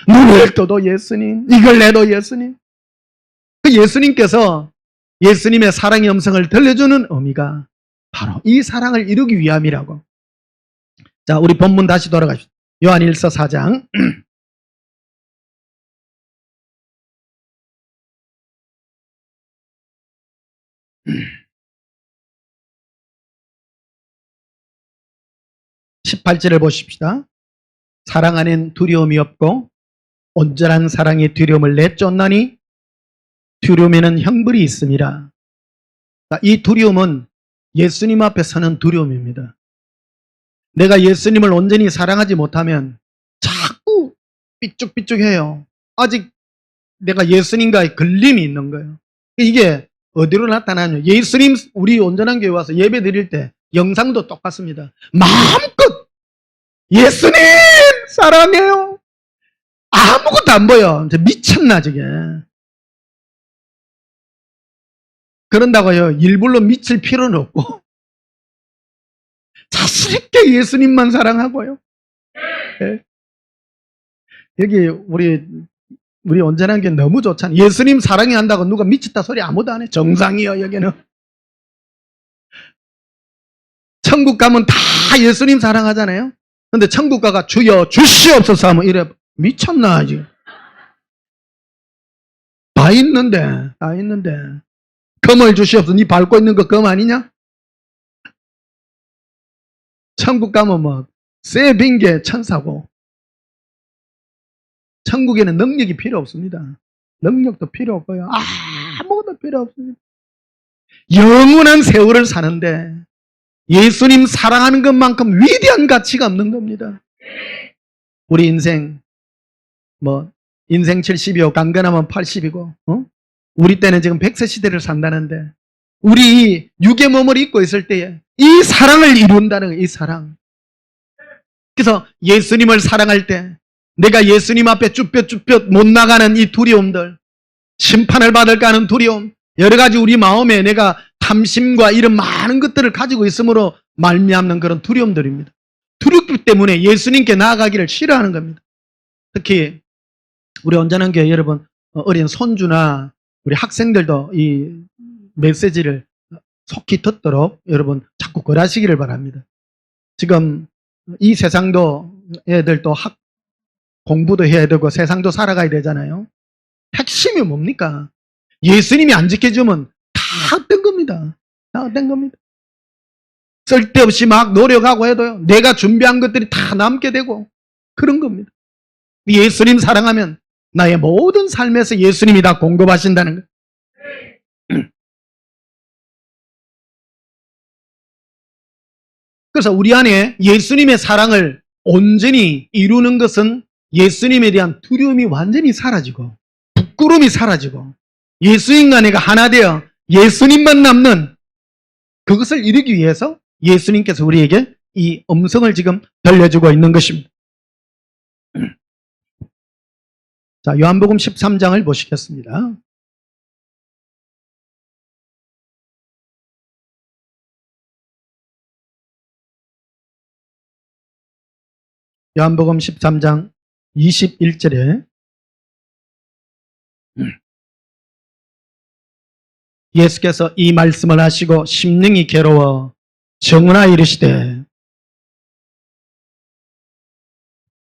눈을 떠도 예수님, 이걸 내도 예수님. 그 예수님께서 예수님의 사랑의 음성을 들려주는 의미가 바로 이 사랑을 이루기 위함이라고. 자, 우리 본문 다시 돌아가시죠. 요한일서 4장 18절을 보십시다. 사랑 안엔 두려움이 없고 온전한 사랑이 두려움을 내쫓나니 두려움에는 형벌이 있음이라. 이 두려움은 예수님 앞에 서는 두려움입니다. 내가 예수님을 온전히 사랑하지 못하면 자꾸 삐죽삐죽해요. 아직 내가 예수님과의 걸림이 있는 거예요. 이게 어디로 나타나냐? 예수님 우리 온전한 교회 와서 예배 드릴 때 영상도 똑같습니다. 마음껏 예수님 사랑해요. 아무것도 안 보여. 이제 미쳤나 저게. 그런다고요 일부러 미칠 필요는 없고 자신있게 예수님만 사랑하고요. 네. 여기 우리 온전한 게 너무 좋잖아요. 예수님 사랑해 한다고 누가 미쳤다 소리 아무도 안 해. 정상이요 여기는. 천국 가면 다 예수님 사랑하잖아요. 근데 천국 가가 주여 주시옵소서 하면 이래 미쳤나 지금. 다 있는데 금을 주시옵소서. 니 밟고 있는 거 금 아니냐? 천국 가면 뭐 쇠 빙계 천사고. 천국에는 능력이 필요 없습니다. 능력도 필요 없고요 아무것도 필요 없습니다. 영원한 세월을 사는데 예수님 사랑하는 것만큼 위대한 가치가 없는 겁니다. 우리 인생 인생 70이요 강건하면 80이고 우리 때는 지금 100세 시대를 산다는데 우리 육의 몸을 입고 있을 때에 이 사랑을 이룬다는 거예요. 이 사랑. 그래서 예수님을 사랑할 때 내가 예수님 앞에 쭈뼛쭈뼛 못 나가는 이 두려움들, 심판을 받을까 하는 두려움, 여러 가지 우리 마음에 내가 탐심과 이런 많은 것들을 가지고 있으므로 말미암는 그런 두려움들입니다. 두렵기 때문에 예수님께 나아가기를 싫어하는 겁니다. 특히 우리 온전한 교회 여러분 어린 손주나 우리 학생들도 이 메시지를 속히 듣도록 여러분 자꾸 권하시기를 바랍니다. 지금 이 세상도 애들도 공부도 해야 되고 세상도 살아가야 되잖아요. 핵심이 뭡니까? 예수님이 안 지켜주면 다 헛된 겁니다. 다 헛된 겁니다. 쓸데없이 막 노력하고 해도요 내가 준비한 것들이 다 남게 되고 그런 겁니다. 예수님 사랑하면 나의 모든 삶에서 예수님이 다 공급하신다는 거예요. 그래서 우리 안에 예수님의 사랑을 온전히 이루는 것은 예수님에 대한 두려움이 완전히 사라지고 부끄러움이 사라지고 예수님과 내가 하나 되어 예수님만 남는 그것을 이루기 위해서 예수님께서 우리에게 이 음성을 지금 들려주고 있는 것입니다. 자, 요한복음 13장을 보시겠습니다. 요한복음 13장 21절에 예수께서 이 말씀을 하시고 심령이 괴로워 정언하여 이르시되,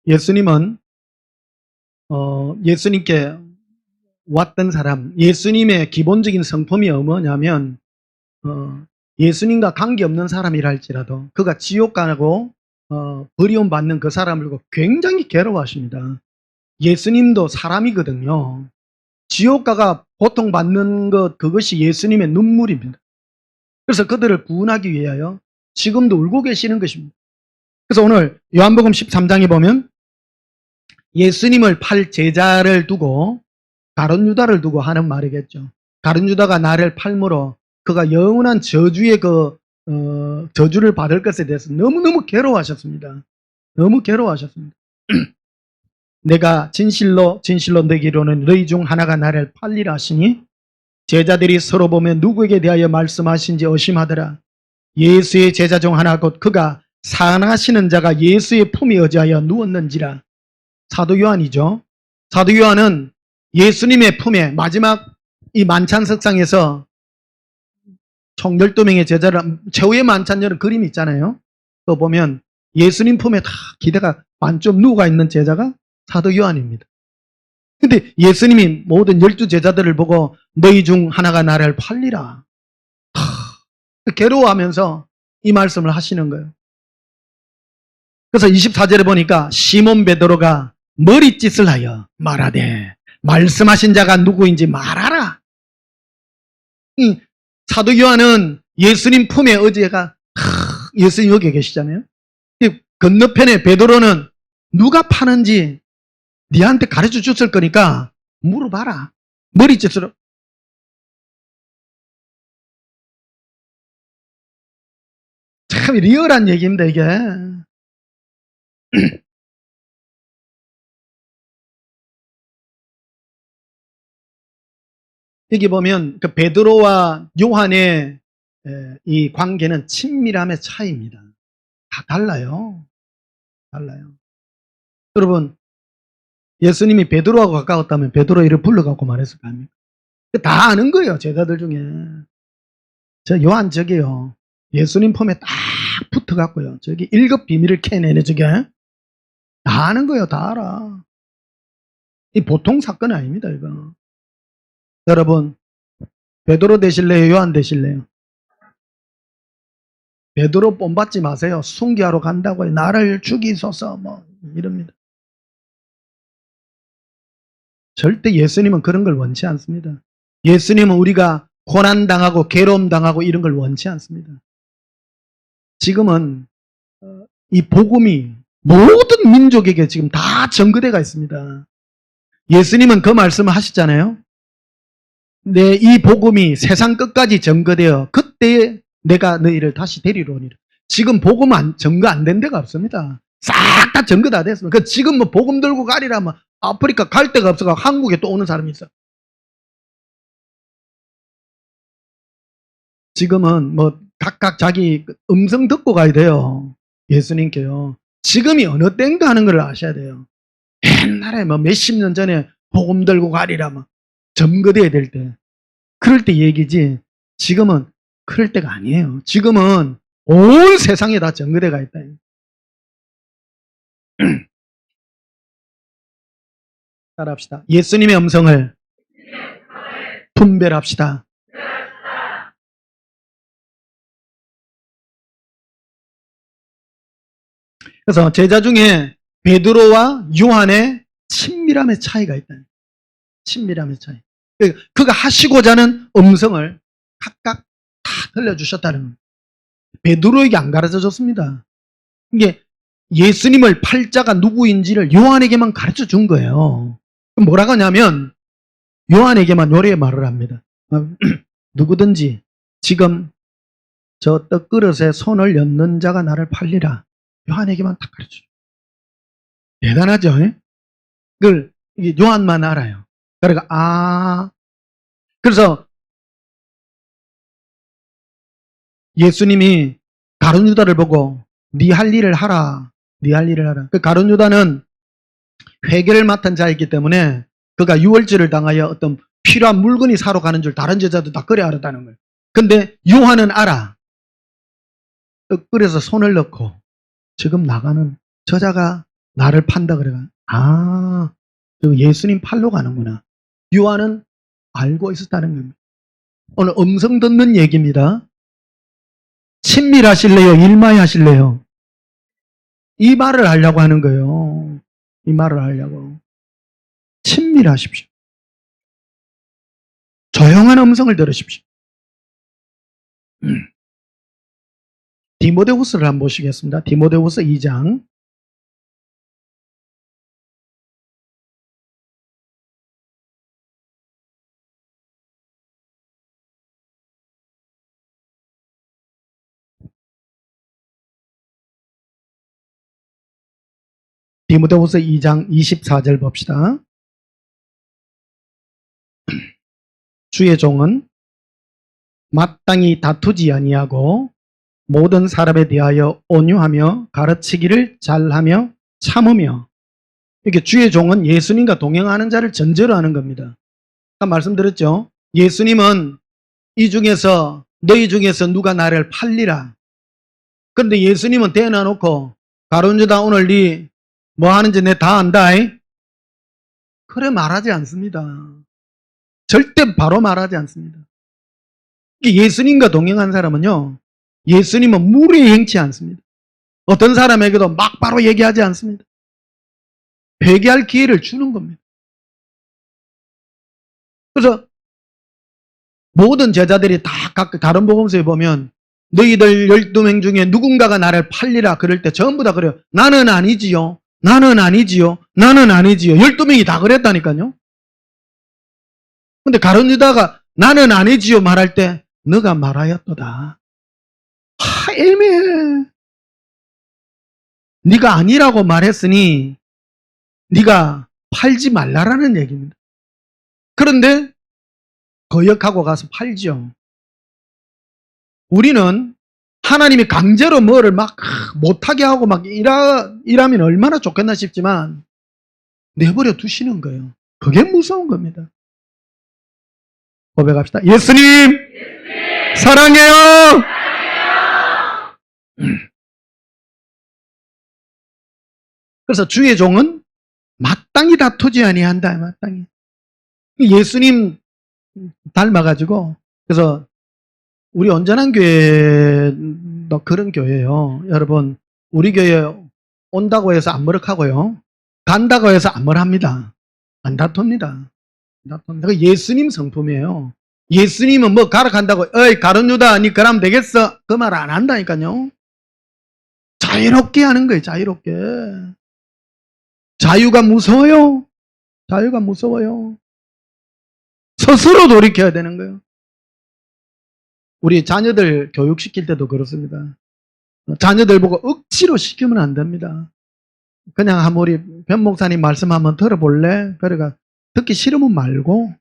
예수님은 예수님께 왔던 사람, 예수님의 기본적인 성품이 뭐냐면 예수님과 관계없는 사람이라 할지라도 그가 지옥 가고 버리움 받는 그 사람을 굉장히 괴로워하십니다. 예수님도 사람이거든요. 지옥가가 고통받는 것, 그것이 예수님의 눈물입니다. 그래서 그들을 구원하기 위하여 지금도 울고 계시는 것입니다. 그래서 오늘 요한복음 13장에 보면 예수님을 팔 제자를 두고 가룟 유다를 두고 하는 말이겠죠. 가룟 유다가 나를 팔므로 그가 영원한 저주의 저주를 받을 것에 대해서 너무너무 괴로워하셨습니다. 너무 괴로워하셨습니다. 내가 진실로 너희기로는 너희 중 하나가 나를 팔리라 하시니 제자들이 서로 보며 누구에게 대하여 말씀하신지 의심하더라. 예수의 제자 중 하나 곧 그가 사랑하시는 자가 예수의 품에 의지하여 누웠는지라. 사도 요한이죠. 사도 요한은 예수님의 품에 마지막 이 만찬석상에서 총 12명의 제자를 최후의 만찬절은 그림이 있잖아요. 그거 보면 예수님 품에 다 기대가 반쯤 누가 있는 제자가 사도 요한입니다. 근데 예수님이 모든 12제자들을 보고 너희 중 하나가 나를 팔리라. 괴로워하면서 이 말씀을 하시는 거예요. 그래서 24절에 보니까 시몬 베드로가 머리짓을 하여 말하되 말씀하신 자가 누구인지 말하라. 이 사도 요한은 예수님 품에 의지가 예수님 여기 계시잖아요. 건너편에 베드로는 누가 파는지 니한테 가르쳐 줬을 거니까 물어봐라. 머리짓으로. 참 리얼한 얘기입니다, 이게. 여기 보면 그 베드로와 요한의 이 관계는 친밀함의 차이입니다. 다 달라요. 달라요. 여러분, 예수님이 베드로하고 가까웠다면 베드로 이를 불러갖고 말했을 거 아닙니까? 다 아는 거예요, 제자들 중에. 저 요한 저게요. 예수님 품에 딱 붙어갖고요. 저기 1급 비밀을 캐내네, 저게. 다 아는 거예요, 다 알아. 이 보통 사건 아닙니다, 이거. 여러분, 베드로 되실래요? 요한 되실래요? 베드로 본받지 마세요. 순교하러 간다고요. 나를 죽이소서, 뭐, 이럽니다. 절대 예수님은 그런 걸 원치 않습니다. 예수님은 우리가 고난당하고 괴로움당하고 이런 걸 원치 않습니다. 지금은 이 복음이 모든 민족에게 지금 다 전거대가 있습니다. 예수님은 그 말씀을 하셨잖아요. 내 이 복음이 세상 끝까지 전거되어 그때에 내가 너희를 다시 데리러 오니라. 지금 복음 전거 안 된 데가 없습니다. 싹 다 전거 다 됐습니다. 지금 뭐 복음 들고 가리라면 아프리카 갈 데가 없어서 한국에 또 오는 사람이 있어. 지금은 뭐 각각 자기 음성 듣고 가야 돼요. 예수님께요. 지금이 어느 때인가 하는 걸 아셔야 돼요. 옛날에 뭐 몇십 년 전에 복음 들고 가리라면 점거돼야 될 때. 그럴 때 얘기지. 지금은 그럴 때가 아니에요. 지금은 온 세상에 다 점거돼가 있다. 따라합시다. 예수님의 음성을 분별합시다. 그래서 제자 중에 베드로와 요한의 친밀함의 차이가 있다. 친밀함의 차이. 그가 하시고자 하는 음성을 각각 다 들려주셨다는 겁니다. 베드로에게 안 가르쳐 줬습니다. 이게 예수님을 팔자가 누구인지를 요한에게만 가르쳐 준 거예요. 뭐라고 하냐면 요한에게만 요렇게 말을 합니다. 누구든지 지금 저 떡그릇에 손을 얹는 자가 나를 팔리라. 요한에게만 다 가르쳐. 대단하죠? 그걸 요한만 알아요. 그러니까 그래서 예수님이 가룟 유다를 보고 네 할 일을 하라. 네 할 일을 하라. 그 가룟 유다는 회계를 맡은 자이기 때문에 그가 유월절을 당하여 어떤 필요한 물건이 사러 가는 줄 다른 제자도 다 그래 알았다는 거예요. 근데 요한은 알아. 떡그릇에 손을 넣고 지금 나가는 저자가 나를 판다 그래가. 예수님 팔로 가는구나. 요한은 알고 있었다는 겁니다. 오늘 음성 듣는 얘기입니다. 친밀하실래요? 일마이 하실래요? 이 말을 하려고 하는 거예요. 이 말을 하려고. 친밀하십시오. 조용한 음성을 들으십시오. 디모데후서를 한번 보시겠습니다. 디모데후서 2장. 디모데후서 2장 24절 봅시다. 주의 종은 마땅히 다투지 아니하고 모든 사람에 대하여 온유하며 가르치기를 잘하며 참으며. 이렇게 주의 종은 예수님과 동행하는 자를 전제로 하는 겁니다. 아까 말씀드렸죠. 예수님은 이 중에서 너희 중에서 누가 나를 팔리라. 그런데 예수님은 대놔놓고 가룟 유다 오늘 네 뭐 하는지 내 다 안다. 그래 말하지 않습니다. 절대 바로 말하지 않습니다. 예수님과 동행한 사람은요, 예수님은 무리에 행치 않습니다. 어떤 사람에게도 막 바로 얘기하지 않습니다. 회개할 기회를 주는 겁니다. 그래서 모든 제자들이 다 각각 다른 복음서에 보면 너희들 12명 중에 누군가가 나를 팔리라 그럴 때 전부 다 그래요. 나는 아니지요. 나는 아니지요. 나는 아니지요. 12명이 다 그랬다니까요. 근데 가룟 유다가 나는 아니지요 말할 때 너가 말하였도다. 애매해. 네가 아니라고 말했으니 네가 팔지 말라라는 얘기입니다. 그런데 거역하고 가서 팔죠. 우리는 하나님이 강제로 뭐를 막 못하게 하고 막 일하면 얼마나 좋겠나 싶지만 내버려 두시는 거예요. 그게 무서운 겁니다. 고백합시다. 예수님, 사랑해요. 그래서 주의 종은 마땅히 다투지 아니한다. 마땅히. 예수님 닮아가지고 그래서 우리 온전한 교회도 그런 교회예요. 여러분, 우리 교회 온다고 해서 안 머쓱하고요. 간다고 해서 안 멀합니다. 안 다툽니다. 그 예수님 성품이에요. 예수님은 뭐 가라 간다고 어이 가룟 유다 니 그러면 되겠어? 그 말 안 한다니까요. 자유롭게 하는 거예요. 자유롭게. 자유가 무서워요. 자유가 무서워요. 스스로 돌이켜야 되는 거예요. 우리 자녀들 교육시킬 때도 그렇습니다. 자녀들 보고 억지로 시키면 안 됩니다. 그냥 한번 우리 변 목사님 말씀 한번 들어볼래? 그러니까 듣기 싫으면 말고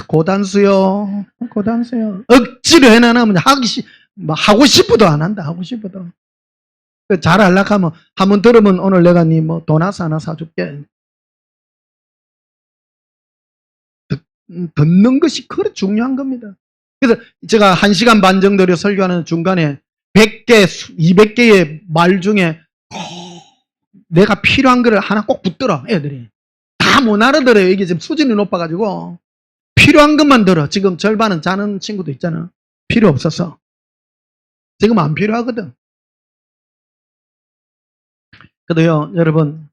고단수요. 고단수요. 억지로 해놔면 하고 싶어도 안 한다. 하고 싶어도. 잘 하려고 하면 한번 들으면 오늘 내가 니 뭐 도나스 하나 사줄게. 듣는 것이 그렇게 중요한 겁니다. 그래서 제가 1시간 반 정도로 설교하는 중간에 100개, 200개의 말 중에 내가 필요한 거를 하나 꼭 붙들어, 애들이. 다 못 알아들어요. 이게 지금 수준이 높아가지고. 필요한 것만 들어. 지금 절반은 자는 친구도 있잖아. 필요 없어서. 지금 안 필요하거든. 그래도요, 여러분,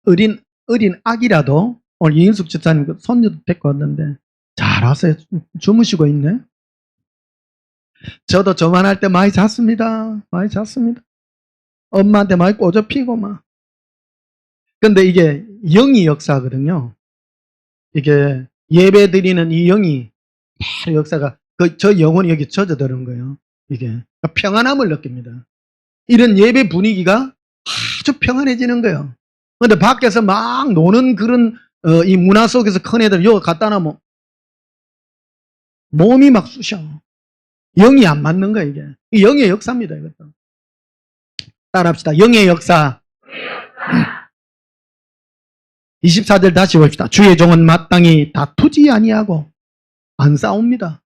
어린 아기라도 오늘 이인숙 집사님 그 손녀도 데리고 왔는데 잘하세요. 주무시고 있네. 저도 저만할 때 많이 잤습니다. 많이 잤습니다. 엄마한테 많이 꼬집히고 막. 근데 이게 영이 역사거든요. 이게 예배 드리는 이 영이 바로 역사가 저 영혼이 여기 젖어드는 거예요. 이게 그러니까 평안함을 느낍니다. 이런 예배 분위기가 아주 평안해지는 거예요. 근데 밖에서 막 노는 그런 이 문화 속에서 큰 애들 요 갖다 놔면 몸이 막 쑤셔. 영이 안 맞는 거야 이게. 이 영의 역사입니다 이것도. 따라합시다. 영의 역사. 24절 다시 봅시다. 주의 종은 마땅히 다투지 아니하고 안 싸웁니다.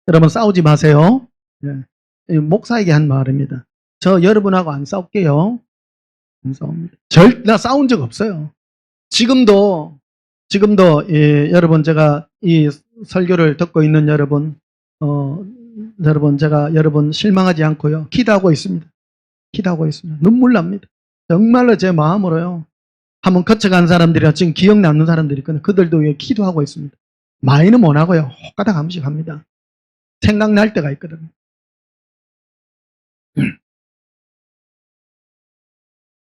여러분 싸우지 마세요. 네. 목사에게 한 말입니다. 저 여러분하고 안 싸울게요. 안 싸웁니다. 나 싸운 적 없어요. 지금도 여러분 제가 이 설교를 듣고 있는 여러분 제가 여러분 실망하지 않고요. 기도하고 있습니다. 기도하고 있습니다. 눈물 납니다. 정말로 제 마음으로요. 한번 거쳐간 사람들이나 지금 기억 남는 사람들이 있거든요. 그들도 왜 기도하고 있습니다. 많이는 못 하고요. 혹가닥 한 번씩 합니다. 생각날 때가 있거든요.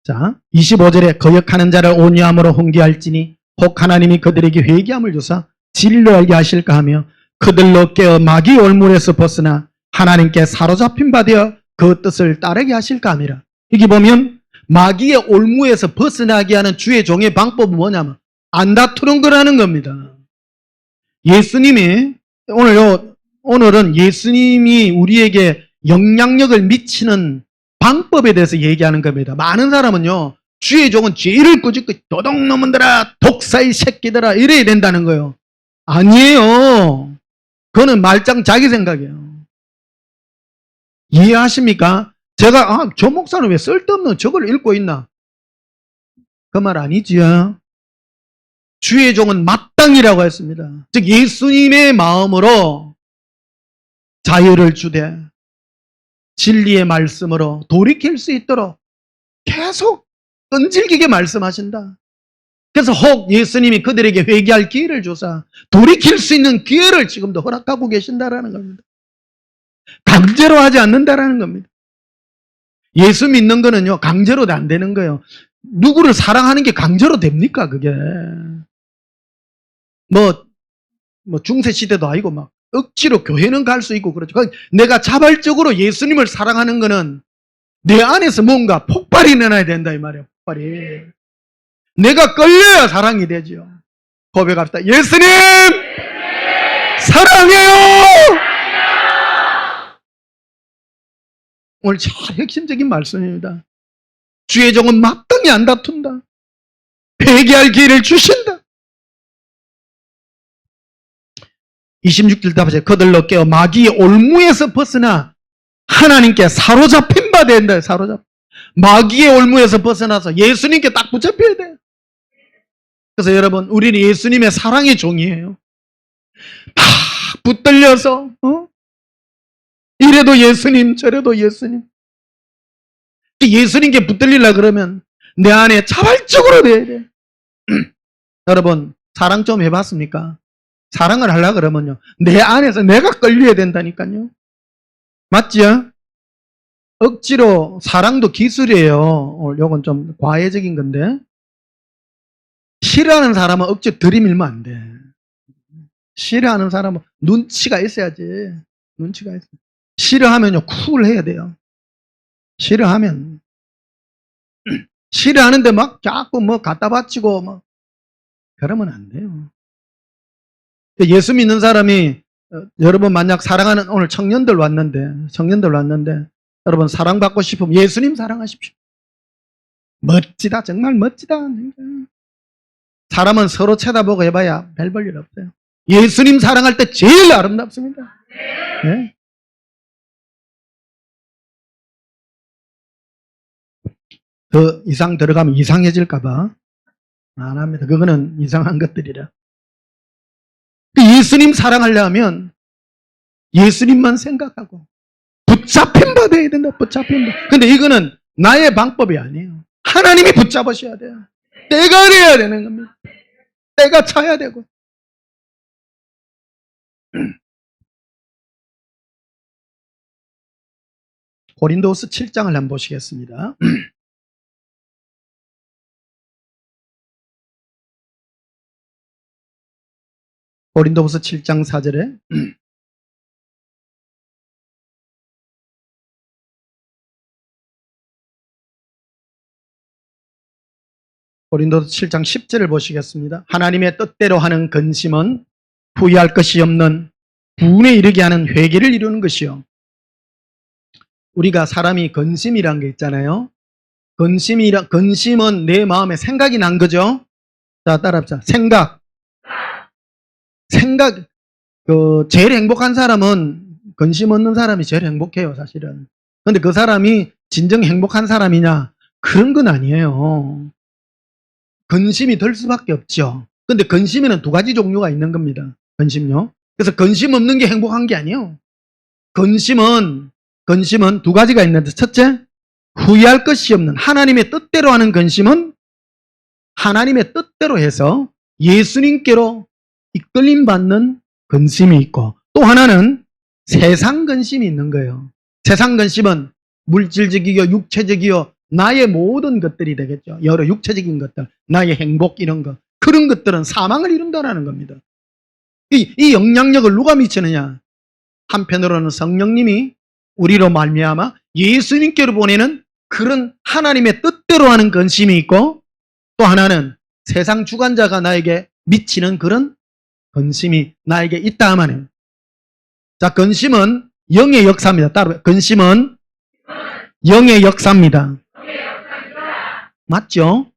자, 25절에 거역하는 자를 온유함으로 훈계할지니 혹 하나님이 그들에게 회개함을 주사 진리를 알게 하실까 하며 그들로 깨어 마귀 올물에서 벗어나 하나님께 사로잡힌 바 되어 그 뜻을 따르게 하실까 함이라. 여기 보면 마귀의 올무에서 벗어나게 하는 주의 종의 방법은 뭐냐면 안 다투는 거라는 겁니다. 예수님이 오늘은 예수님이 우리에게 영향력을 미치는 방법에 대해서 얘기하는 겁니다. 많은 사람은요, 주의 종은 죄를 꾸짖고 도둑놈들아, 독사의 새끼들아 이래야 된다는 거예요. 아니에요. 그거는 말짱 자기 생각이에요. 이해하십니까? 제가 저 목사는 왜 쓸데없는 저걸 읽고 있나? 그 말 아니지요. 주의 종은 마땅이라고 했습니다. 즉 예수님의 마음으로 자유를 주되 진리의 말씀으로 돌이킬 수 있도록 계속 끈질기게 말씀하신다. 그래서 혹 예수님이 그들에게 회개할 기회를 줘서 돌이킬 수 있는 기회를 지금도 허락하고 계신다라는 겁니다. 강제로 하지 않는다라는 겁니다. 예수 믿는 거는요, 강제로도 안 되는 거예요. 누구를 사랑하는 게 강제로 됩니까, 그게? 중세 시대도 아니고 막 억지로 교회는 갈 수 있고 그렇죠. 내가 자발적으로 예수님을 사랑하는 거는 내 안에서 뭔가 폭발이 일어나야 된다 이 말이에요. 폭발이. 내가 끌려야 사랑이 되죠. 고백합시다. 예수님 사랑해요. 오늘 참 핵심적인 말씀입니다. 주의 종은 마땅히 안 다툰다. 회개할 기회를 주신다. 26절 답하세요. 그들로 깨어 마귀의 올무에서 벗어나 하나님께 사로잡힌 바 된다. 마귀의 올무에서 벗어나서 예수님께 딱 붙잡혀야 돼요. 그래서 여러분, 우리는 예수님의 사랑의 종이에요. 막 붙들려서 이래도 예수님, 저래도 예수님. 예수님께 붙들리려 그러면 내 안에 자발적으로 돼야 돼. 여러분, 사랑 좀 해봤습니까? 사랑을 하려고 그러면요, 내 안에서 내가 끌려야 된다니까요. 맞지요? 억지로, 사랑도 기술이에요. 요건 좀 과외적인 건데, 싫어하는 사람은 억지로 들이밀면 안 돼. 싫어하는 사람은 눈치가 있어야지. 눈치가 있어. 싫어하면요, 쿨해야 돼요. 싫어하면. 싫어하는데 막 자꾸 뭐 갖다 바치고 막 그러면 안 돼요. 예수 믿는 사람이 여러분 만약 사랑하는 오늘 청년들 왔는데 여러분 사랑받고 싶으면 예수님 사랑하십시오. 멋지다. 정말 멋지다. 사람은 서로 쳐다보고 해봐야 별 볼 일 없어요. 예수님 사랑할 때 제일 아름답습니다. 네? 더 이상 들어가면 이상해질까봐 안 합니다. 그거는 이상한 것들이라. 예수님 사랑하려면 예수님만 생각하고 붙잡힌 바 돼야 된다. 붙잡힌 바. 근데 이거는 나의 방법이 아니에요. 하나님이 붙잡으셔야 돼요. 때가 어려야 되는 겁니다. 때가 차야 되고. 고린도후서 7장을 한번 보시겠습니다. 고린도후서 7장 4절에 고린도서 7장 10절을 보시겠습니다. 하나님의 뜻대로 하는 근심은 후회할 것이 없는 구원에 이르게 하는 회개를 이루는 것이요. 우리가 사람이 근심이란 게 있잖아요. 근심은 내 마음에 생각이 난 거죠. 자, 따라합시다. 생각. 제일 행복한 사람은 근심 없는 사람이 제일 행복해요, 사실은. 근데 그 사람이 진정 행복한 사람이냐? 그런 건 아니에요. 근심이 들 수밖에 없죠. 근데 근심에는 두 가지 종류가 있는 겁니다. 근심요. 그래서 근심 없는 게 행복한 게 아니에요. 근심은 두 가지가 있는데, 첫째, 후회할 것이 없는 하나님의 뜻대로 하는 근심은 하나님의 뜻대로 해서 예수님께로 이끌림 받는 근심이 있고, 또 하나는 세상 근심이 있는 거예요. 세상 근심은 물질적이요, 육체적이요, 나의 모든 것들이 되겠죠. 여러 육체적인 것들, 나의 행복 이런 것, 그런 것들은 사망을 이룬다는 겁니다. 이 영향력을 누가 미치느냐? 한편으로는 성령님이 우리로 말미암아 예수님께로 보내는 그런 하나님의 뜻대로 하는 근심이 있고, 또 하나는 세상 주관자가 나에게 미치는 그런 근심이 나에게 있다 하면은, 자, 근심은 영의 역사입니다. 따로 근심은 영의 역사입니다. 맞죠?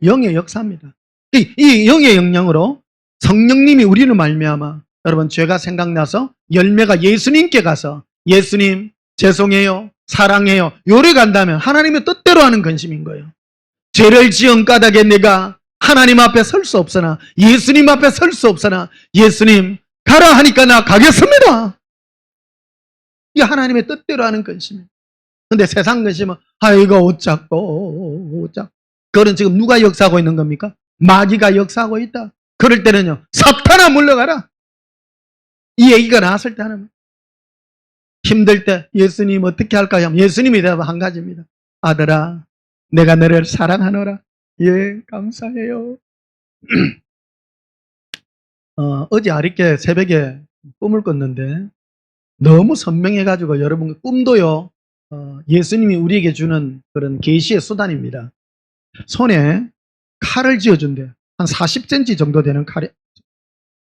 영의 역사입니다. 이 영의 영향으로 성령님이 우리를 말미암아, 여러분, 죄가 생각나서 열매가 예수님께 가서 예수님 죄송해요, 사랑해요, 요래 간다면 하나님의 뜻대로 하는 근심인 거예요. 죄를 지은 까닭에 내가 하나님 앞에 설 수 없으나, 예수님 앞에 설 수 없으나, 예수님 가라 하니까 나 가겠습니다. 이게 하나님의 뜻대로 하는 근심이에요. 근데 세상 근심은 이거 어쩌고 그건 지금 누가 역사하고 있는 겁니까? 마귀가 역사하고 있다. 그럴 때는요, 사탄아 물러가라. 이 얘기가 나왔을 때 하는, 힘들 때 예수님 어떻게 할까요? 하면 예수님이 대답 한 가지입니다. 아들아, 내가 너를 사랑하노라. 예, 감사해요. 어제 아리께 새벽에 꿈을 꿨는데 너무 선명해가지고, 여러분 꿈도요, 예수님이 우리에게 주는 그런 계시의 수단입니다. 손에 칼을 쥐어준대요. 한 40cm 정도 되는 칼이,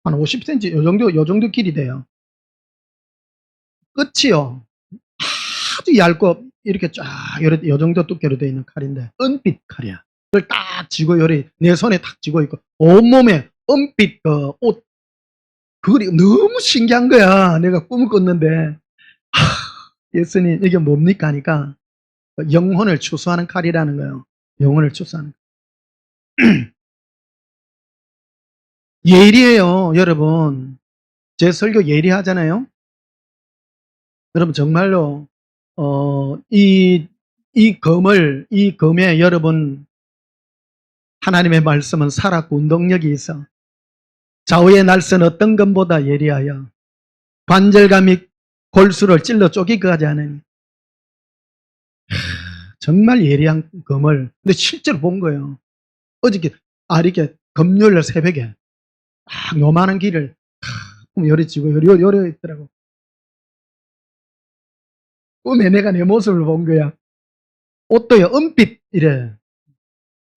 한 50cm, 요 정도 길이 돼요. 끝이요, 아주 얇고, 이렇게 쫙, 요 정도 두께로 되어 있는 칼인데, 은빛 칼이야. 그걸 딱 쥐고, 내 손에 딱 쥐고 있고, 온몸에 은빛 옷, 그게 너무 신기한 거야. 내가 꿈을 꿨는데, 예수님, 이게 뭡니까? 하니까, 영혼을 추수하는 칼이라는 거예요. 영혼을 추수하는. 예리해요, 여러분. 제 설교 예리하잖아요. 여러분, 정말로 이 검에 여러분, 하나님의 말씀은 살았고 운동력이 있어. 좌우의 날선 어떤 검보다 예리하여 관절과 및 골수를 찔러 쪼개기까지 하는, 정말 예리한 검을, 근데 실제로 본 거예요. 어저께 아리께 금요일 새벽에 딱 요만한 길을 요래 쥐고 요래 있더라고. 꿈에 내가 내 모습을 본 거야. 옷도요, 은빛,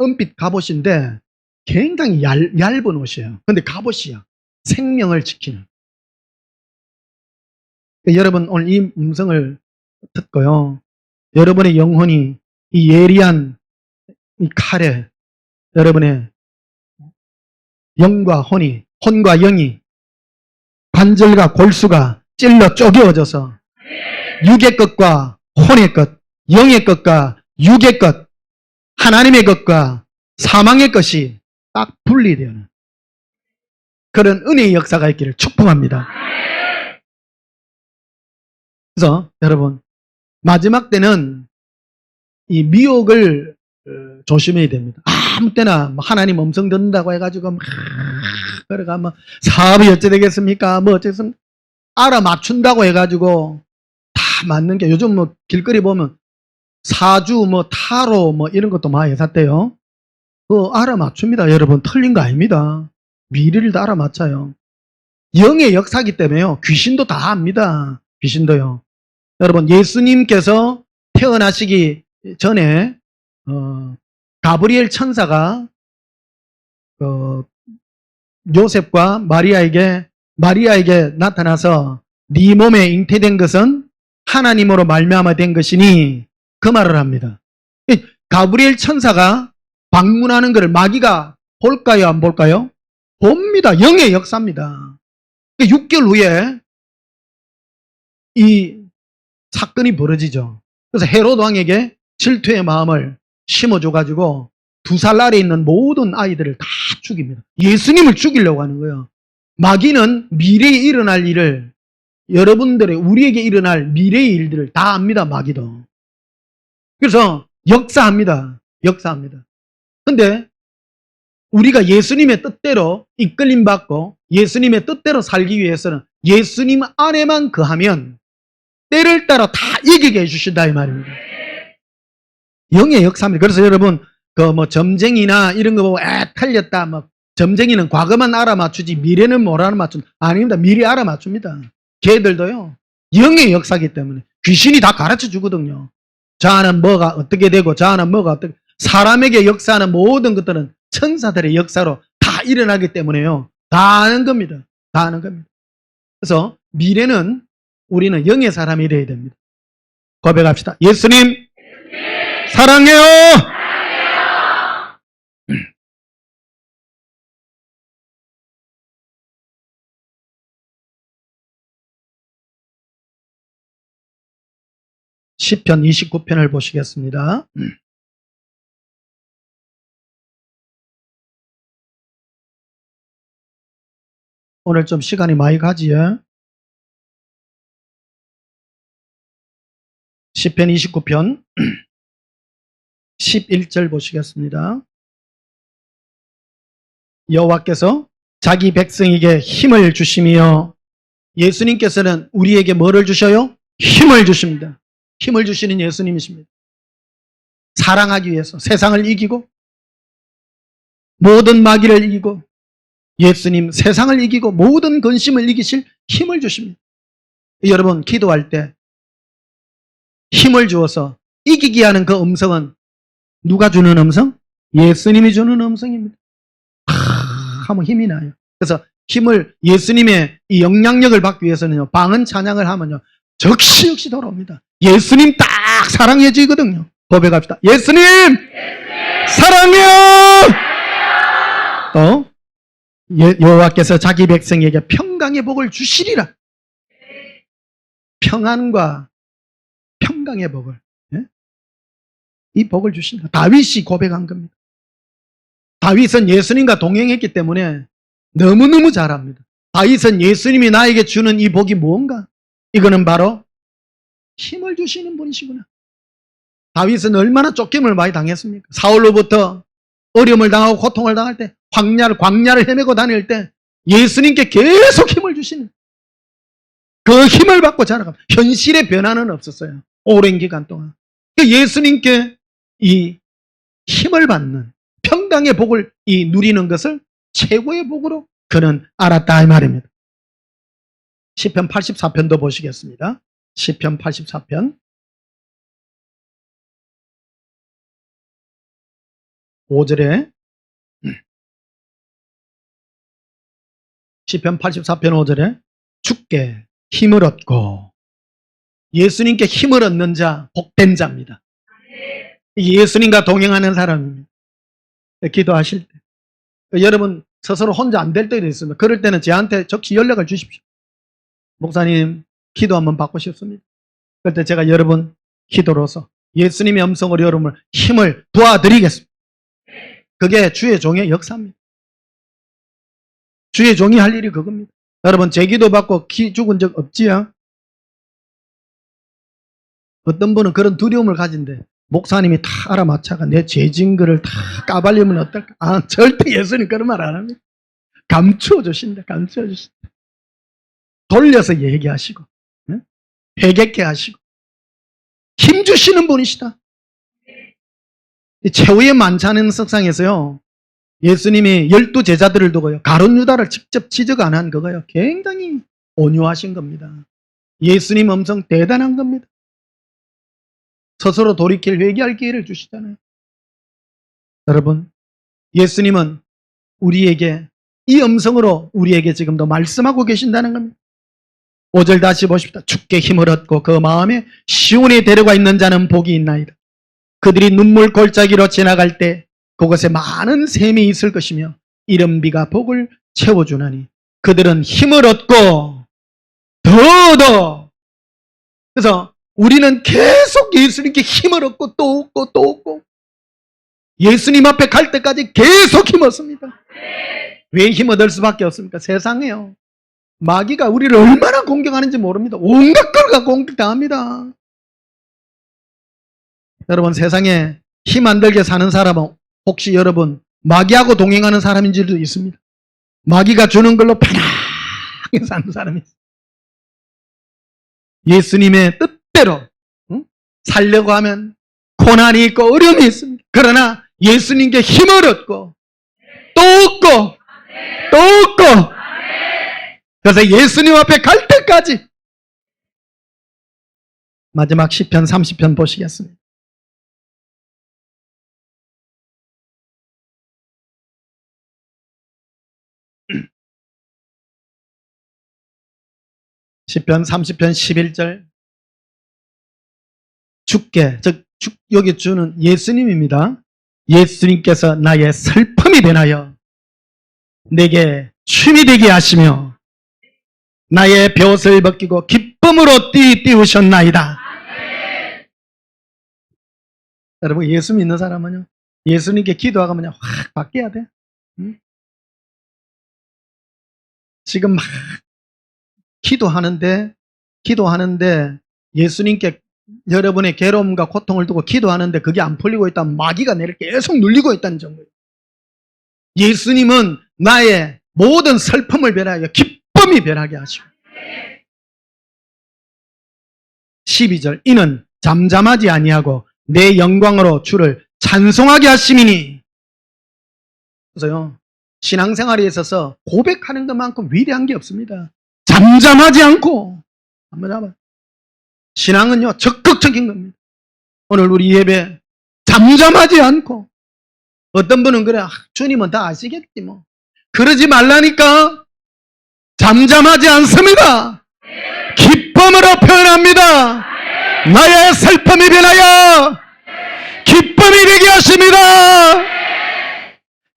은빛 갑옷인데 굉장히 얇은 옷이에요. 근데 갑옷이야. 생명을 지키는. 여러분, 오늘 이 음성을 듣고요, 여러분의 영혼이 이 예리한 이 칼에 여러분의 영과 혼과 영이, 관절과 골수가 찔러 쪼개어져서 육의 것과 혼의 것, 영의 것과 육의 것, 하나님의 것과 사망의 것이 딱 분리되는 그런 은혜의 역사가 있기를 축복합니다. 그래서 여러분, 마지막 때는 이 미혹을 조심해야 됩니다. 아무 때나 뭐 하나님 음성 듣는다고 해가지고 막 그래가 뭐 사업이 어찌 되겠습니까? 뭐 어쨌든 알아맞춘다고 해가지고 다 맞는 게 요즘 뭐 길거리 보면 사주 뭐 타로 뭐 이런 것도 많이 샀대요. 그거 알아맞춥니다. 여러분 틀린 거 아닙니다. 미래를 다 알아맞혀요. 영의 역사기 때문에요. 귀신도 다 압니다. 귀신도요. 여러분 예수님께서 태어나시기 전에 가브리엘 천사가 요셉과 마리아에게 나타나서 네 몸에 잉태된 것은 하나님으로 말미암아 된 것이니 그 말을 합니다. 가브리엘 천사가 방문하는 것을 마귀가 볼까요, 안 볼까요? 봅니다. 영의 역사입니다. 6개월 후에 이 사건이 벌어지죠. 그래서 헤롯 왕에게 질투의 마음을 심어줘가지고 2살 아래 있는 모든 아이들을 다 죽입니다. 예수님을 죽이려고 하는 거예요. 마귀는 미래에 일어날 일을, 여러분들의 우리에게 일어날 미래의 일들을 다 압니다. 마귀도. 그래서 역사합니다. 근데 우리가 예수님의 뜻대로 이끌림 받고 예수님의 뜻대로 살기 위해서는 예수님 안에만 거하면 때를 따라 다 이기게 해주신다 이 말입니다. 영의 역사입니다. 그래서 여러분 그 뭐 점쟁이나 이런 거 보고 틀렸다 뭐 점쟁이는 과거만 알아맞추지 미래는 못 알아맞춘다. 아닙니다. 미리 알아맞춥니다. 걔들도요. 영의 역사이기 때문에 귀신이 다 가르쳐 주거든요. 자는 뭐가 어떻게 되고 자는 뭐가 어떻게 사람에게 역사하는 모든 것들은 천사들의 역사로 다 일어나기 때문에요. 다 아는 겁니다. 그래서 미래는 우리는 영의 사람이 되어야 됩니다. 고백합시다. 예수님 사랑해요. 시편 29편을 보시겠습니다. 오늘 좀 시간이 많이 가지요. 시편 29편 11절 보시겠습니다. 여호와께서 자기 백성에게 힘을 주시며 예수님께서는 우리에게 뭐를 주셔요? 힘을 주십니다. 힘을 주시는 예수님이십니다. 사랑하기 위해서 세상을 이기고 모든 마귀를 이기고 예수님 세상을 이기고 모든 근심을 이기실 힘을 주십니다. 여러분 기도할 때 힘을 주어서 이기게 하는 그 음성은 누가 주는 음성? 예수님이 주는 음성입니다. 하면 힘이 나요. 그래서 힘을 예수님의 이 영향력을 받기 위해서는요. 방언 찬양을 하면요. 즉시 돌아옵니다. 예수님 딱 사랑해지거든요. 고백합시다. 예수님 사랑해요. 또 여호와께서 자기 백성에게 평강의 복을 주시리라. 평안과 평강의 복을 이 복을 주신다. 다윗이 고백한 겁니다. 다윗은 예수님과 동행했기 때문에 너무너무 잘 압니다. 다윗은 예수님이 나에게 주는 이 복이 무언가? 이거는 바로 힘을 주시는 분이시구나. 다윗은 얼마나 쫓김을 많이 당했습니까? 사울로부터 어려움을 당하고 고통을 당할 때 광야를 헤매고 다닐 때 예수님께 계속 힘을 주시는 그 힘을 받고 자라갑니다. 현실의 변화는 없었어요. 오랜 기간 동안. 예수님께 이 힘을 받는 평강의 복을 누리는 것을 최고의 복으로 그는 알았다 이 말입니다. 시편 84편도 보시겠습니다. 시편 84편 5절에 시편 84편 5절에 주께 힘을 얻고 예수님께 힘을 얻는 자 복된 자입니다. 예수님과 동행하는 사람입니다. 기도하실 때 여러분 스스로 혼자 안 될 때도 있습니다. 그럴 때는 저한테 즉시 연락을 주십시오. 목사님 기도 한번 받고 싶습니다. 그럴 때 제가 여러분 기도로서 예수님의 음성으로 여러분을 힘을 도와드리겠습니다. 그게 주의 종의 역사입니다. 주의 종이 할 일이 그겁니다. 여러분 제 기도 받고 죽은 적 없지요? 어떤 분은 그런 두려움을 가진대. 목사님이 다 알아맞혀가 내 죄진 거를 다 까발리면 어떨까? 절대 예수님 그런 말 안 합니다. 감추어 주신다. 감추어 주신다. 돌려서 얘기하시고 회개케 하시고 힘 주시는 분이시다. 최후의 만찬의 석상에서요, 예수님이 12 제자들을 두고요, 가룟 유다를 직접 지적 안 한 그거요, 굉장히 온유하신 겁니다. 예수님 엄청 대단한 겁니다. 스스로 돌이킬 회개할 기회를 주시잖아요. 여러분, 예수님은 우리에게 이 음성으로 우리에게 지금도 말씀하고 계신다는 겁니다. 5절 다시 보십시다. 주께 힘을 얻고 그 마음에 시온에 데려가 있는 자는 복이 있나이다. 그들이 눈물 골짜기로 지나갈 때 그곳에 많은 샘이 있을 것이며 이른 비가 복을 채워주나니 그들은 힘을 얻고 더 그래서 우리는 계속 예수님께 힘을 얻고 또 얻고 또 얻고 예수님 앞에 갈 때까지 계속 힘 얻습니다. 왜 힘 얻을 수밖에 없습니까? 세상에요, 마귀가 우리를 얼마나 공격하는지 모릅니다. 온갖 걸 갖고 공격당합니다. 여러분, 세상에 힘 안 들게 사는 사람은 혹시 여러분 마귀하고 동행하는 사람인지도 있습니다. 마귀가 주는 걸로 편하게 사는 사람이 있어요. 예수님의 뜻대로 살려고 하면 고난이 있고 어려움이 있습니다. 그러나 예수님께 힘을 얻고 또 얻고 또 얻고 그래서 예수님 앞에 갈 때까지. 마지막 시편 30편 보시겠습니다. 시편 30편 11절. 주께, 여기 주는 예수님입니다. 예수님께서 나의 슬픔이 되나여 내게 춤이 되게 하시며 나의 벼슬 벗기고 기쁨으로 띄우셨나이다. 여러분, 예수 믿는 사람은요, 예수님께 기도하면 확 바뀌어야 돼. 지금 막 기도하는데 예수님께 여러분의 괴로움과 고통을 두고 기도하는데 그게 안 풀리고 있다면 마귀가 내를 계속 눌리고 있다는 정도예요. 예수님은 나의 모든 슬픔을 변하여 기쁨이 변하게 하시고 12절 이는 잠잠하지 아니하고 내 영광으로 주를 찬송하게 하심이니. 그래서요, 신앙생활에 있어서 고백하는 것만큼 위대한 게 없습니다. 잠잠하지 않고. 한번 잡아. 신앙은요, 적극적인 겁니다. 오늘 우리 예배 잠잠하지 않고. 어떤 분은 그래, 주님은 다 아시겠지 뭐. 그러지 말라니까. 잠잠하지 않습니다. 기쁨으로 표현합니다. 나의 슬픔이 변하여 기쁨이 되게 하십니다.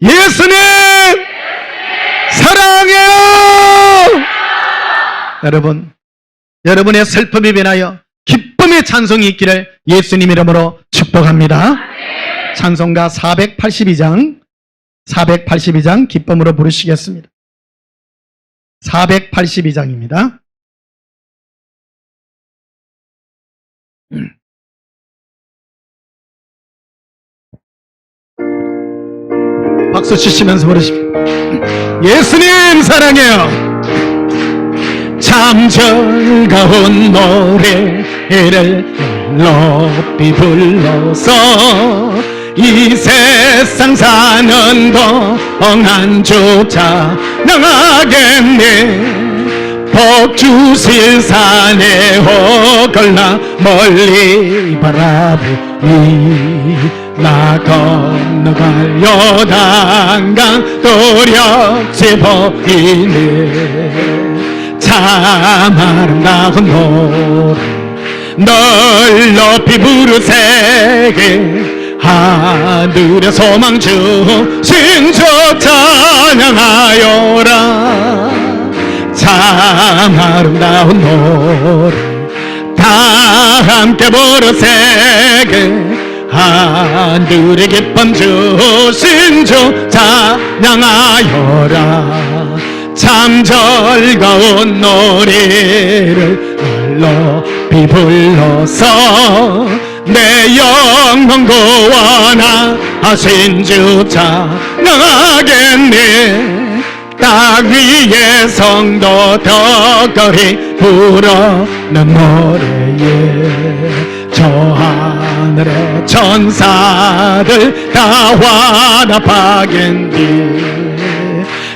예수님 사랑해요. 여러분, 여러분의 슬픔이 변하여 기쁨의 찬송이 있기를 예수님 이름으로 축복합니다. 찬송가 482장 기쁨으로 부르시겠습니다. 482장입니다. 박수 치시면서 부르십시오. 예수님 사랑해요. 참 즐거운 노래를 높이 불러서 이 세상 사는 동안 주 찬양하겠네. 복 주실 산에 오걸나 멀리 바라보니 나 건너갈 요단강 또렷이 보이네. 참 아름다운 노래 널 높이 부르세게 하늘의 소망 주신 주 찬양하여라. 참 아름다운 노래 다 함께 부르세게 하늘의 기쁨 주신 주 찬양하여라. 참 즐거운 노래를 널 높이 불러서 내 영혼 구원하신 주 찬양하겠네. 땅 위에 성도 덕거리 불어는 노래에 저 하늘의 천사들 다 환합하겠니.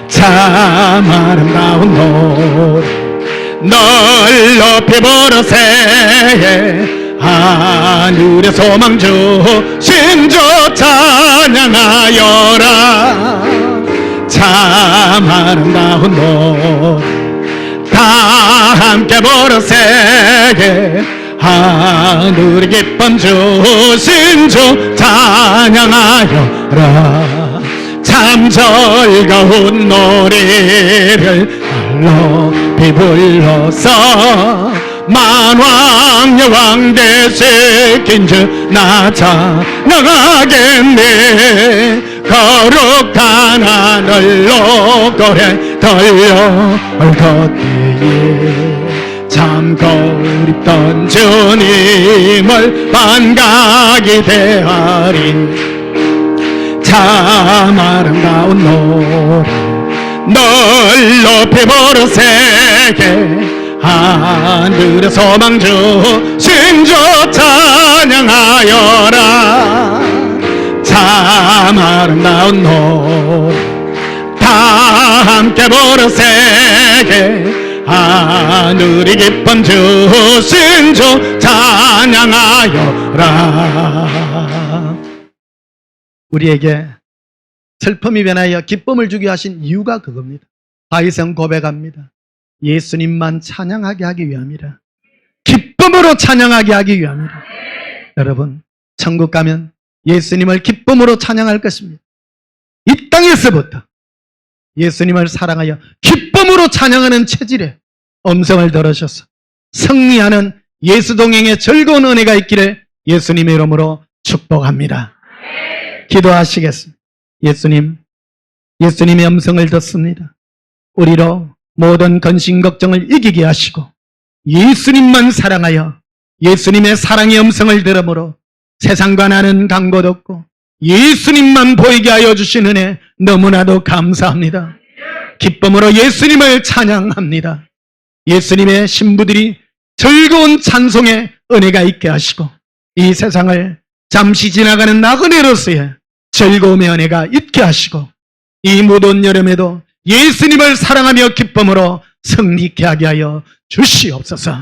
참 아름다운 노래 널 높이 부르세. 하늘의 소망주 신주 찬양하여라. 참 아름다운 노래 다 함께 부르세. 하늘의 기쁜 주 신주 찬양하여라. 참 즐거운 노래를 높이 불러서 만왕 여왕 되시킨 주 나 찬양하겠네. 거룩한 하늘로 고래 떨려 걷기에 참 그립던 주님을 반가게 대하리. 참 아름다운 노래 널 높이 부르세. 하늘의 소망주 신주 찬양하여라. 참 아름다운 노래 다 함께 부르세. 하늘이 기쁜 주 신주 찬양하여라. 우리에게 슬픔이 변하여 기쁨을 주게 하신 이유가 그겁니다. 다윗은 고백합니다. 예수님만 찬양하게 하기 위함이라. 기쁨으로 찬양하게 하기 위함이라. 여러분, 천국 가면 예수님을 기쁨으로 찬양할 것입니다. 이 땅에서부터 예수님을 사랑하여 기쁨으로 찬양하는 체질에 음성을 들으셔서 승리하는 예수 동행의 즐거운 은혜가 있기를 예수님의 이름으로 축복합니다. 기도하시겠습니다. 예수님의 음성을 듣습니다. 우리로 모든 근심 걱정을 이기게 하시고 예수님만 사랑하여 예수님의 사랑의 음성을 들음으로 세상과 나는 강곳 없고 예수님만 보이게 하여 주신 은혜 너무나도 감사합니다. 기쁨으로 예수님을 찬양합니다. 예수님의 신부들이 즐거운 찬송의 은혜가 있게 하시고 이 세상을 잠시 지나가는 나그네로서의 즐거움의 은혜가 있게 하시고 이 무더운 여름에도 예수님을 사랑하며 기쁨으로 승리케 하게 하여 주시옵소서.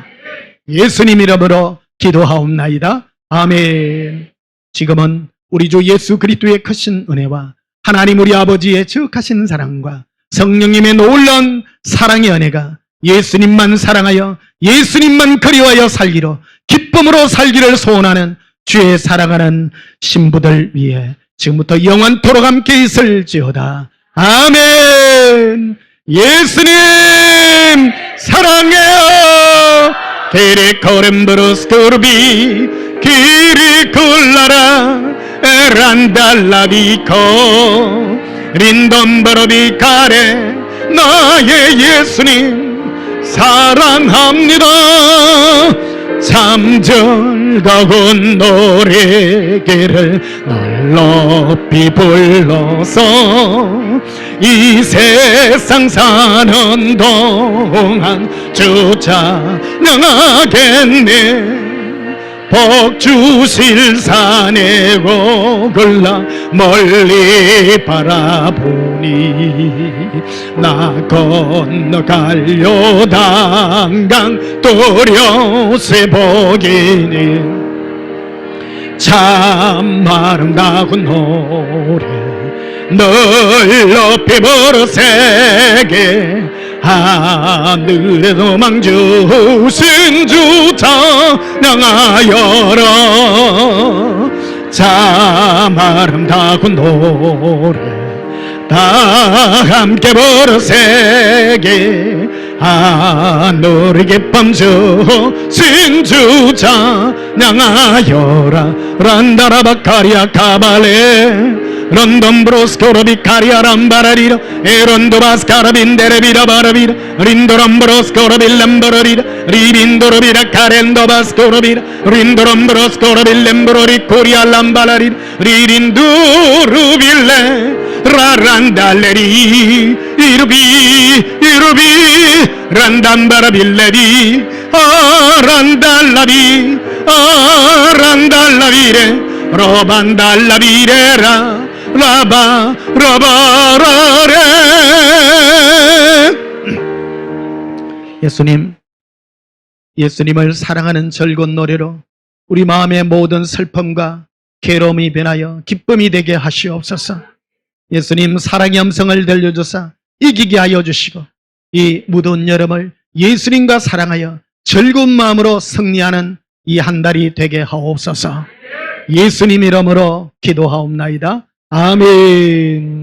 예수님 이름으로 기도하옵나이다. 아멘. 지금은 우리 주 예수 그리스도의 크신 은혜와 하나님 우리 아버지의 지극하신 사랑과 성령님의 놀라운 사랑의 은혜가 예수님만 사랑하여 예수님만 그리워하여 살기로 기쁨으로 살기를 소원하는 주의 사랑하는 신부들 위해 지금부터 영원토록 함께 있을지어다. 아멘. 예수님 사랑해요. 키리코렘브루스토르비 키리콜라라 에란달라비코 린덤버로비카레 나의 예수님 사랑합니다. 참 즐거운 노래기를 널 높이 불러서 이 세상 사는 동안 주 찬양하겠네. 복 주실 산에 오글라 멀리 바라보니 나 건너가려 당강 또렷이 보기니 참 아름다운 노래 널 높이 부르세게 하늘의 소망 주신 주 찬양하여라. 참 아름다운 노래 다 함께 부르세게 하늘의 기쁨 주신 주 찬양하여라. 란다라바카리아 카발레 론돔브로스코로비 카리아람바라리라 에론도바스카라빈데레비라 바라비라 린도람브로스코로빌람버러리라 리빈도로비라 카렌도바스코로비라 린도람브로스코로빌렘브로리 코리알람바라리라 리린두루빌레 라란달레리 이루비 란담바라빌레리 란달라비레 로반달라비레라 라바라바라레. 예수님을 사랑하는 즐거운 노래로 우리 마음의 모든 슬픔과 괴로움이 변하여 기쁨이 되게 하시옵소서. 예수님 사랑의 음성을 들려주사 이기게 하여 주시고 이 무더운 여름을 예수님과 사랑하여 즐거운 마음으로 승리하는 이 한 달이 되게 하옵소서. 예수님 이름으로 기도하옵나이다. 아멘.